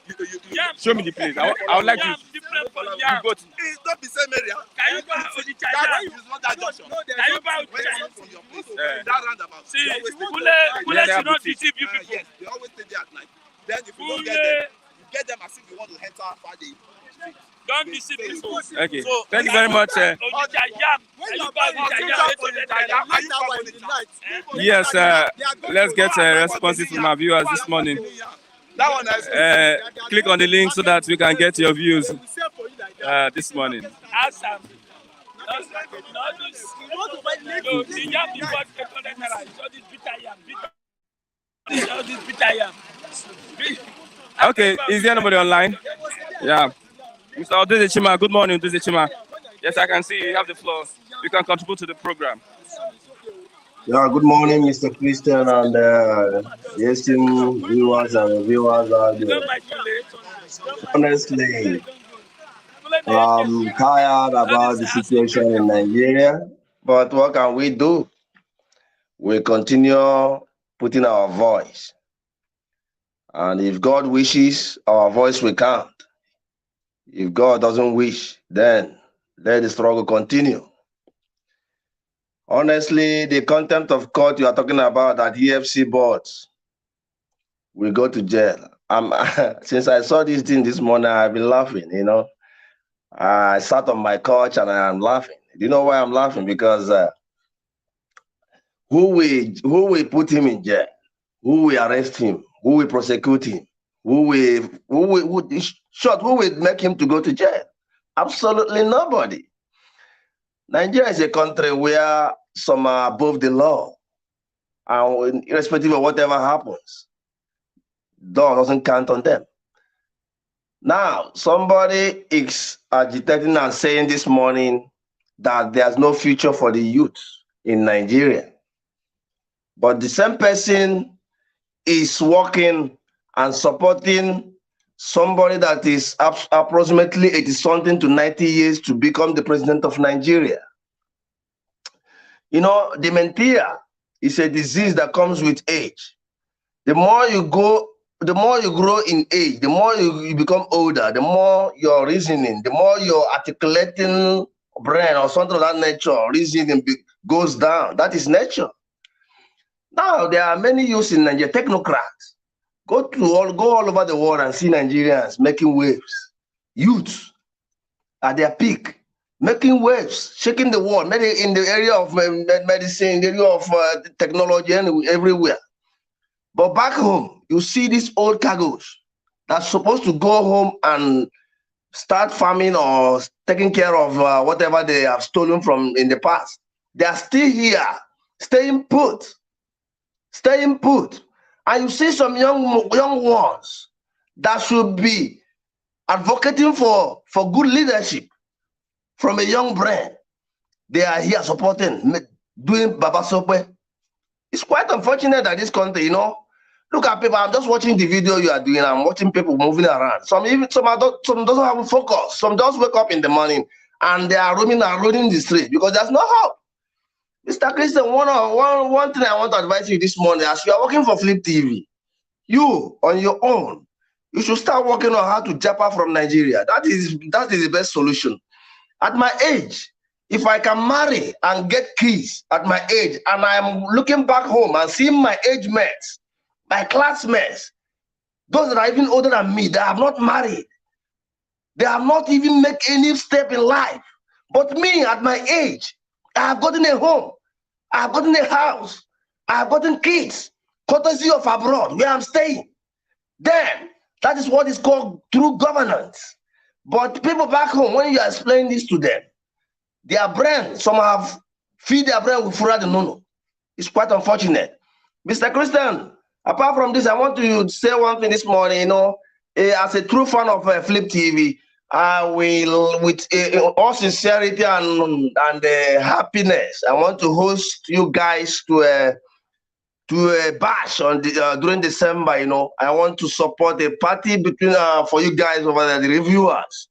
Show me the place. I would like Yam to. different from yam. Go to. It's not the same area. Can you buy Onitsha yam? It's not that junction. Can you buy When Onitsha you yam? come from your place, Yeah. that roundabout. See, they always take Kule Yeah, should not boutique. deceive you people. Yes, they always stay there at night. Then if you don't get Kule, them, you get them as if you want to enter Friday. don't deceive people. Okay. So, Thank you very much. Onitsha yam. Can you buy Onitsha yam? Yes, let's get responses from our viewers this morning. that one is Click on the link so that we can get your views this morning. Awesome. The yam you bought 800 naira. It's all this bitter yam. All this bitter yam. Okay, is there anybody online? Yeah. Mr. Odeze good morning, Odeze. Yes, I can see you have the floor. You can contribute to the program. Yeah, good morning, Mr. Christian, and the esteemed viewers and viewers out there. Honestly, I'm tired about the situation in Nigeria, but what can we do? We continue putting our voice. And if God wishes, our voice will count. If God doesn't wish, then let the struggle continue. Honestly, the contempt of court you are talking about at Efcc boards will go to jail. Since I saw this thing this morning, I've been laughing, I sat on my couch and I'm laughing. Do you know why I'm laughing? Because who will put him in jail? Who will arrest him? Who will prosecute him? Who will make him to go to jail? Absolutely nobody. Nigeria is a country where some are above the law, and irrespective of whatever happens, law doesn't count on them. Now, somebody is agitating and saying this morning that there's no future for the youth in Nigeria. But the same person is working and supporting somebody that is approximately 80-something to 90 years to become the president of Nigeria. Dementia is a disease that comes with age. The more you grow in age, the more you become older, the more your reasoning, the more your articulating brain or something of that nature, reasoning goes down. That is nature. Now, there are many youths in Nigeria, technocrats. Go all over the world and see Nigerians making waves. Youths at their peak, making waves, shaking the world, in the area of medicine, in the area of technology, and everywhere. But back home, you see these old cargoes that's supposed to go home and start farming or taking care of whatever they have stolen from in the past. They are still here, staying put, staying put. And you see some young ones that should be advocating for good leadership from a young brain. They are here supporting, doing Baba Sope. It's quite unfortunate that this country, look at people. I'm just watching the video you are doing. I'm watching people moving around. Some doesn't have focus. Some just wake up in the morning and they are roaming the street because there's no help. Mr. Christian, one thing I want to advise you this morning, as you are working for Flip TV, you on your own, you should start working on how to japa from Nigeria. That is the best solution. At my age, if I can marry and get kids at my age, and I'm looking back home and seeing my age mates, my classmates, those that are even older than me, they have not married. They have not even made any step in life. But me, at my age, I have gotten a home. I have gotten a house. I have gotten kids, courtesy of abroad, where I'm staying. Then, that is what is called true governance. But people back home, when you explain this to them, their brain, some have feed their brain with fura de nono. It's quite unfortunate. Mr. Christian, apart from this, I want to say one thing this morning, as a true fan of Flip TV, I will, with all sincerity and happiness, I want to host you guys to a bash on during December. I want to support a party between for you guys over there, the reviewers,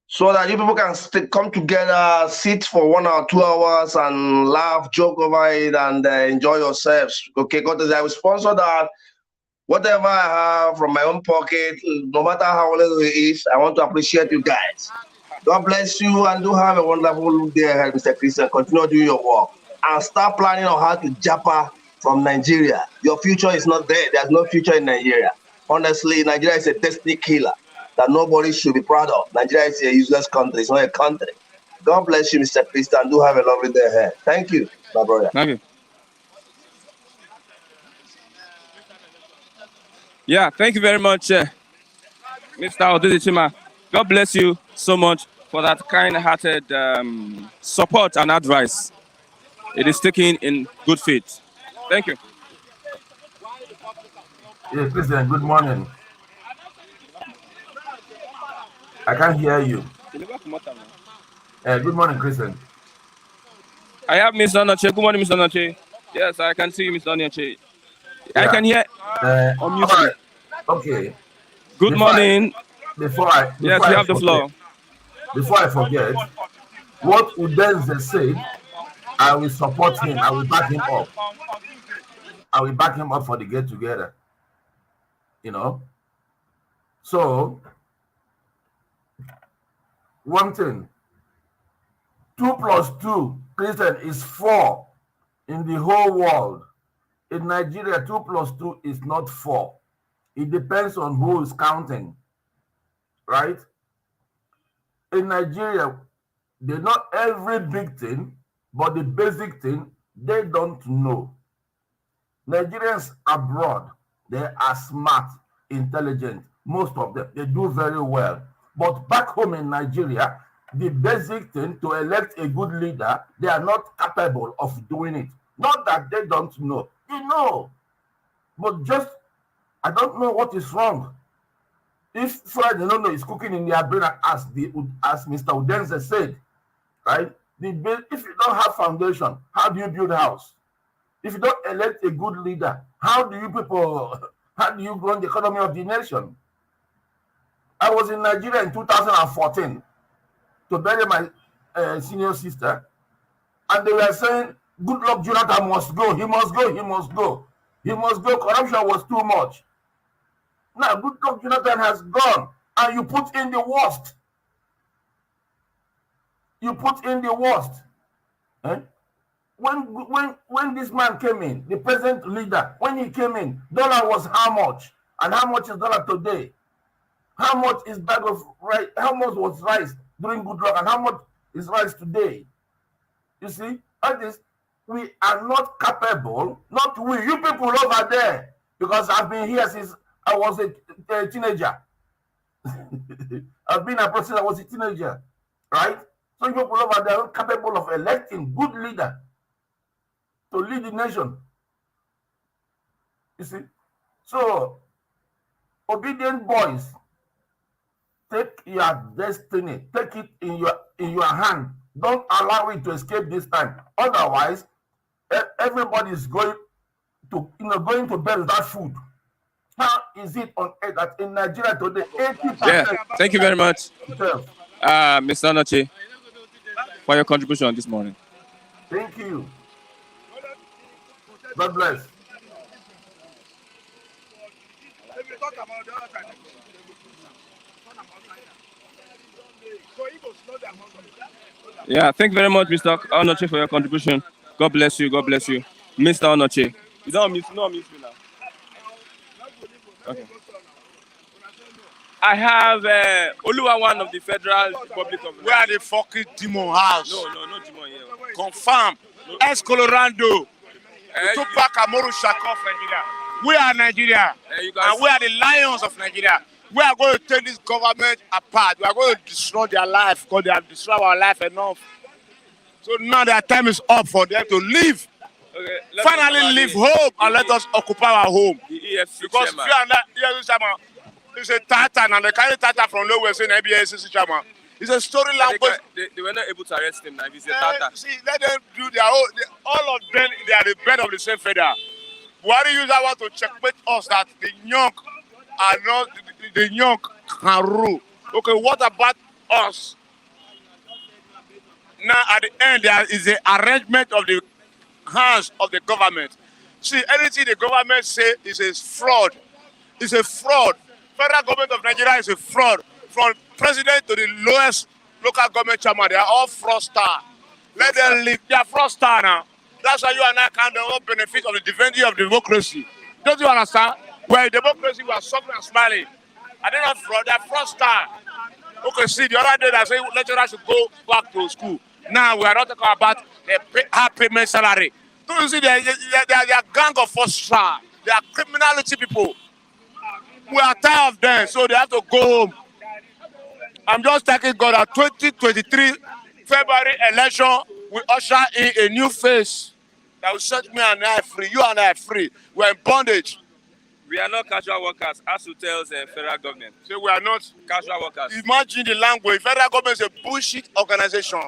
so that you people can come together, sit for 1 or 2 hours and laugh, joke over it, and enjoy yourselves. Okay, because I will sponsor that. Whatever I have from my own pocket, no matter how little it is, I want to appreciate you guys. God bless you and do have a wonderful day ahead, Mr. Christian. Continue doing your work and start planning on how to japa from Nigeria. Your future is not there. There's no future in Nigeria. Honestly, Nigeria is a destiny killer that nobody should be proud of. Nigeria is a useless country. It's not a country. God bless you, Mr. Christian. Do have a lovely day ahead. Thank you, my brother. Thank you. Yeah, thank you very much, Mr. Odedichima. God bless you so much for that kind-hearted support and advice. It is taken in good faith. Thank you. Yeah, Christian, good morning. I can't hear you. Good morning, Christian. I have Mr. Noche. Good morning, Mr. Noche. Yes, I can see you, Mr. Noche. Yeah. I can hear on music. All right. Okay. Good morning. Before I Yes, you have the floor. Before I forget, what Udenze said, I will support him. I will back him up. I will back him up for the get together. So, one thing, 2 plus 2, Christian, is 4 in the whole world. In Nigeria, 2 plus 2 is not 4. It depends on who is counting, right? In Nigeria, they're not every big thing, but the basic thing, they don't know. Nigerians abroad, they are smart, intelligent. Most of them, they do very well. But back home in Nigeria, the basic thing to elect a good leader, they are not capable of doing it. Not that they don't know. They know. But just, I don't know what is wrong. If Friday no is cooking in their brain, as Mr. Udenze said, right? If you don't have foundation, how do you build a house? If you don't elect a good leader, how do you run the economy of the nation? I was in Nigeria in 2014 to bury my senior sister, and they were saying, good luck, Jonathan must go, he must go, he must go. He must go, corruption was too much. Now, good luck, Jonathan has gone, and you put in the worst. You put in the worst. Eh? When this man came in, the present leader, when he came in, dollar was how much? And how much is dollar today? How much is bag of rice? How much was rice during good luck? And how much is rice today? You see, all this, we are not capable, not we, you people over there, because I've been here since I was a teenager. I've been a person. I was a teenager, right? Some people over there are capable of electing good leader to lead the nation. You see, so obedient boys, take your destiny, take it in your hand. Don't allow it to escape this time. Otherwise, everybody is going to bed without food. How is it on earth that in Nigeria today, 80%? Yeah, thank you very much, Mr. Onoche, for your contribution this morning. Thank you. God bless. Yeah, thank you very much, Mr. Onoche, for your contribution. God bless you. God bless you, Mr. Onoche. You don't miss me now. Okay. I have Oluwa, one of the Federal Republic of. Where are the fucking demon house? No demon here. Confirm. Es Colorado. Tupac Amaru Shaka of Nigeria. We are Nigeria. And we are the lions of Nigeria. We are going to take this government apart. We are going to destroy their life because they have destroyed our life enough. So now their time is up for them to leave. Okay, finally leave home and let us occupy our home. The EFCC Because chairman. if you and that EFCC chairman is a Titan and they carry Titan from nowhere saying EFCC chairman. It's a story language. They were not able to arrest him now. If he's a Tata. See, let them do their own. All of them, they are the bed of the same feather. Buhari user want to checkmate us that the young are not, the young can rule. Okay, what about us? Now, at the end, there is the arrangement of the hands of the government. See, anything the government say is a fraud. It's a fraud. Federal government of Nigeria is a fraud. From president to the lowest local government chairman, they are all fraudsters. Let them live. They are fraudsters now. That's why you and I can't all benefit of the divinity of democracy. Don't you understand? Where democracy was suffering and smiling. And they're not fraud, they are fraudsters. Okay, see, the other day they say lecturers should go back to school. Now we are not talking about the high payment salary. Don't you see, they are a gang of fraudsters. They are criminality people. We are tired of them, so they have to go home. I'm just thanking God that 2023 February election will usher in a new phase that will set me and I free. You and I free. We're in bondage. We are not casual workers, as hotels and federal government. So we are not casual workers. Imagine the language. Federal government is a bullshit organization.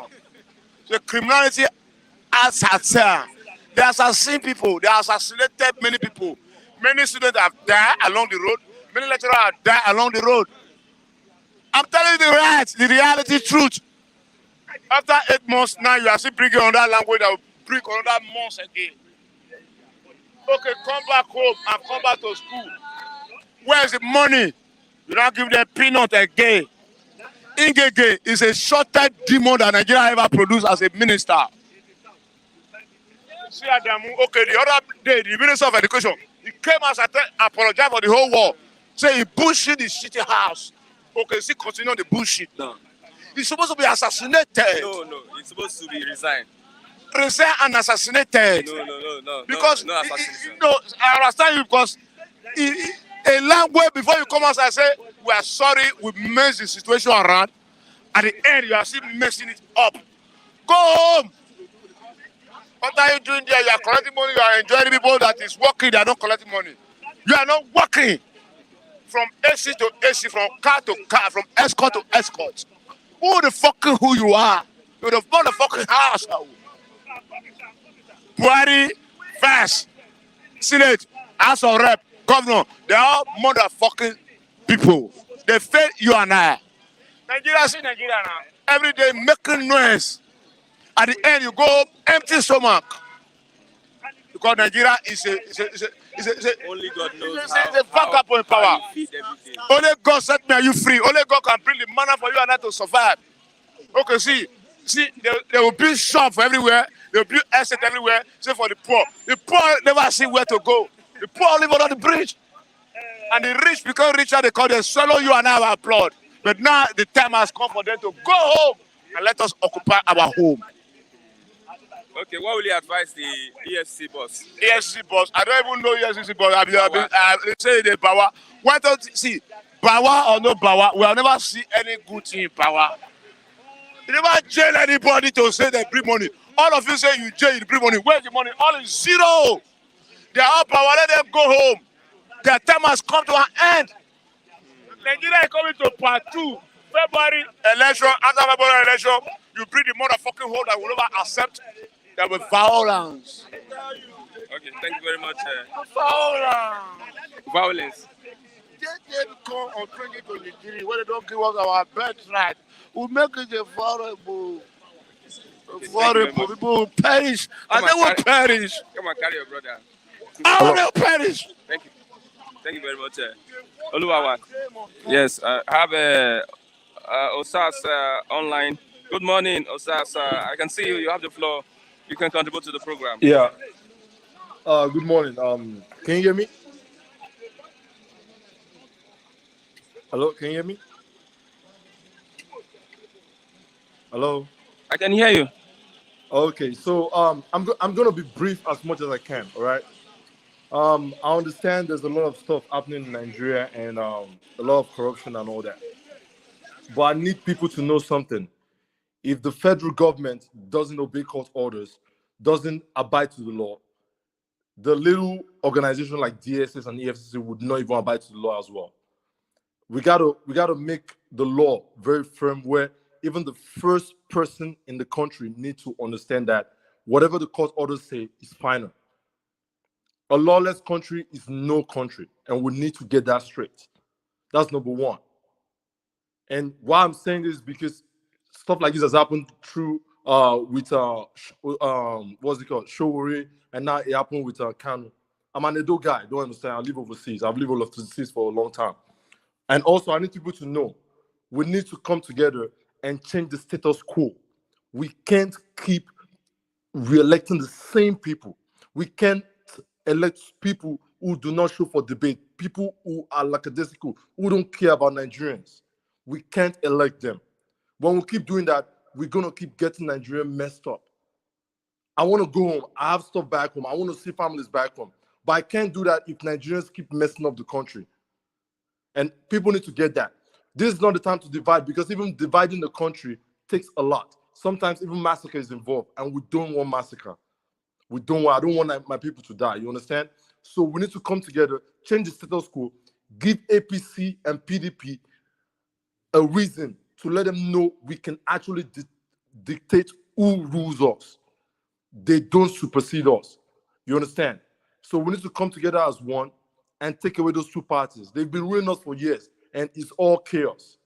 So criminality has herself. They assassinate people. They assassinated many people. Many students have died along the road. Many lecturers have died along the road. I'm telling you the right, the reality, truth. After 8 months now, you are still bringing another language that will bring another month again. Okay, come back home and come back to school. Where's the money? You don't give them peanut again. Ingege is a shorter demon that Nigeria ever produced as a minister. See Adamu, okay, the other day, the Minister of Education, he came as apologize for the whole world. Say he bullshit the shitty house. Okay, see, continue the bullshit now. He's supposed to be assassinated. No, he's supposed to be resigned. Resign and assassinated. No. Because, no assassination. I understand you because a language before you come out and say, we are sorry, we messed the situation around. At the end, you are still messing it up. Go home. What are you doing there? You are collecting money, you are enjoying people that is working, they are not collecting money. You are not working from AC to AC, from car to car, from escort to escort. Who the fucking who you are? You're the motherfucking house. Buhari, First, Senate, House of Rep, Governor, they're all motherfucking people. They fail you and I. Nigeria, see Nigeria now. Every day making noise. At the end, you go empty stomach. Because Nigeria is a only God knows it's a fuck up in power. Only God set me and you free. Only God can bring the manna for you and I to survive. Okay, see, there will be shop for everywhere. There will be asset everywhere. Say for the poor. The poor never see where to go. The poor live under the bridge. And the rich become richer because they swallow you and I applaud. But now the time has come for them to go home and let us occupy our home. Okay, what will you advise the EFCC boss? EFCC boss. I don't even know EFCC boss. They say they power. Why don't you see power or no power? We have never seen any good thing in power. You never jail anybody to say they bring money. All of you say you jail, you bring money. Where's the money? All is zero. They are all power. Let them go home. Their time has come to an end. Nigeria is coming to part 2. February election. After February election, you bring the motherfucking home that will never accept. There will be violence. Okay, thank you very much. Violence. Violence. They come on 2023 when they don't give us our birthright. We'll make it a horrible. Horrible. People will perish. And they will perish. Come and carry your brother. All will perish. Thank you. Thank you very much. Oluwawa. Yes, I have Osas online. Good morning, Osas. I can see you. You have the floor. You can contribute to the program. Yeah. Good morning. Can you hear me? Hello, can you hear me? Hello. I can hear you. Okay, so I'm gonna be brief as much as I can. All right. I understand there's a lot of stuff happening in Nigeria and a lot of corruption and all that. But I need people to know something. If the federal government doesn't obey court orders, doesn't abide to the law, the little organization like DSS and EFCC would not even abide to the law as well. We gotta make the law very firm where even the first person in the country needs to understand that whatever the court orders say is final. A lawless country is no country, and we need to get that straight. That's number one. And why I'm saying this is because stuff like this has happened through with what's it called, Showore, and now it happened with Kanu. I'm an Edo guy. Don't understand. I live overseas. I've lived overseas for a long time. And also, I need people to know we need to come together and change the status quo. We can't keep re-electing the same people. We can't elect people who do not show for debate, people who are lackadaisical, who don't care about Nigerians. We can't elect them. When we keep doing that, we're going to keep getting Nigeria messed up. I want to go home. I have stuff back home. I want to see families back home. But I can't do that if Nigerians keep messing up the country. And people need to get that. This is not the time to divide, because even dividing the country takes a lot. Sometimes even massacre is involved, and we don't want massacre. I don't want my people to die, you understand? So we need to come together, change the status quo, give APC and PDP a reason to let them know we can actually dictate who rules us. They don't supersede us, you understand? So we need to come together as one and take away those two parties. They've been ruling us for years, and it's all chaos.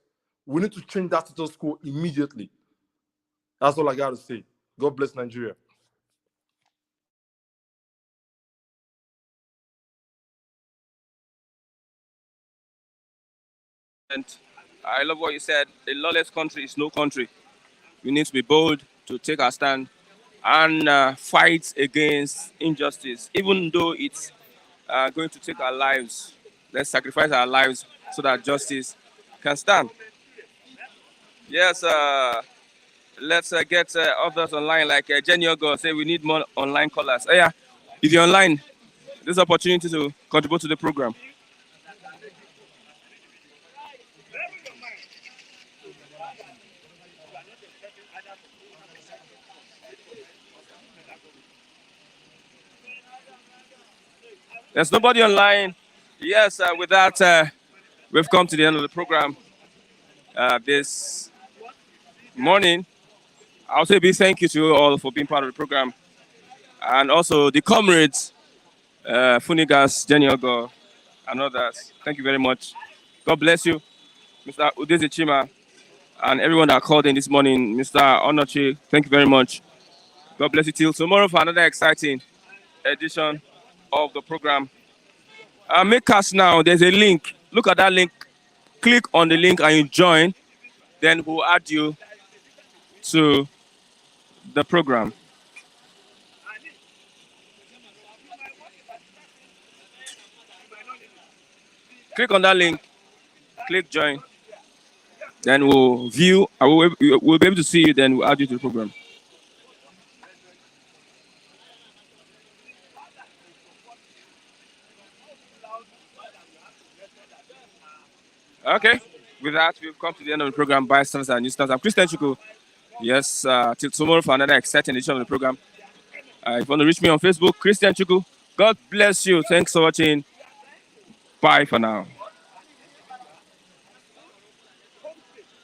We need to change that status quo immediately. That's all I got to say. God bless Nigeria. And I love what you said. A lawless country is no country. We need to be bold to take our stand and fight against injustice, even though it's going to take our lives. Let's sacrifice our lives so that justice can stand. Yes, let's get others online, like Jenny Ogo say we need more online callers. Yeah, if you're online, this opportunity to contribute to the program. There's nobody online. Yes, with that, we've come to the end of the program this morning. I'll say a big thank you to you all for being part of the program. And also the comrades, Funigas, Jenny Ogo, and others. Thank you very much. God bless you, Mr. Udeze Chima, and everyone that called in this morning. Mr. Onochi, thank you very much. God bless you till tomorrow for another exciting edition of the program. Make us now, there's a link. Look at that link. Click on the link and you join. Then we'll add you to the program. Click on that link. Click join. Then we'll view. We'll be able to see you. Then we'll add you to the program. Okay. With that, we've come to the end of the program. Bystanders and Newstars. I'm Christian Chuku. Yes, till tomorrow for another exciting edition of the program. If you want to reach me on Facebook, Christian Chuku. God bless you. Thanks for watching. Bye for now.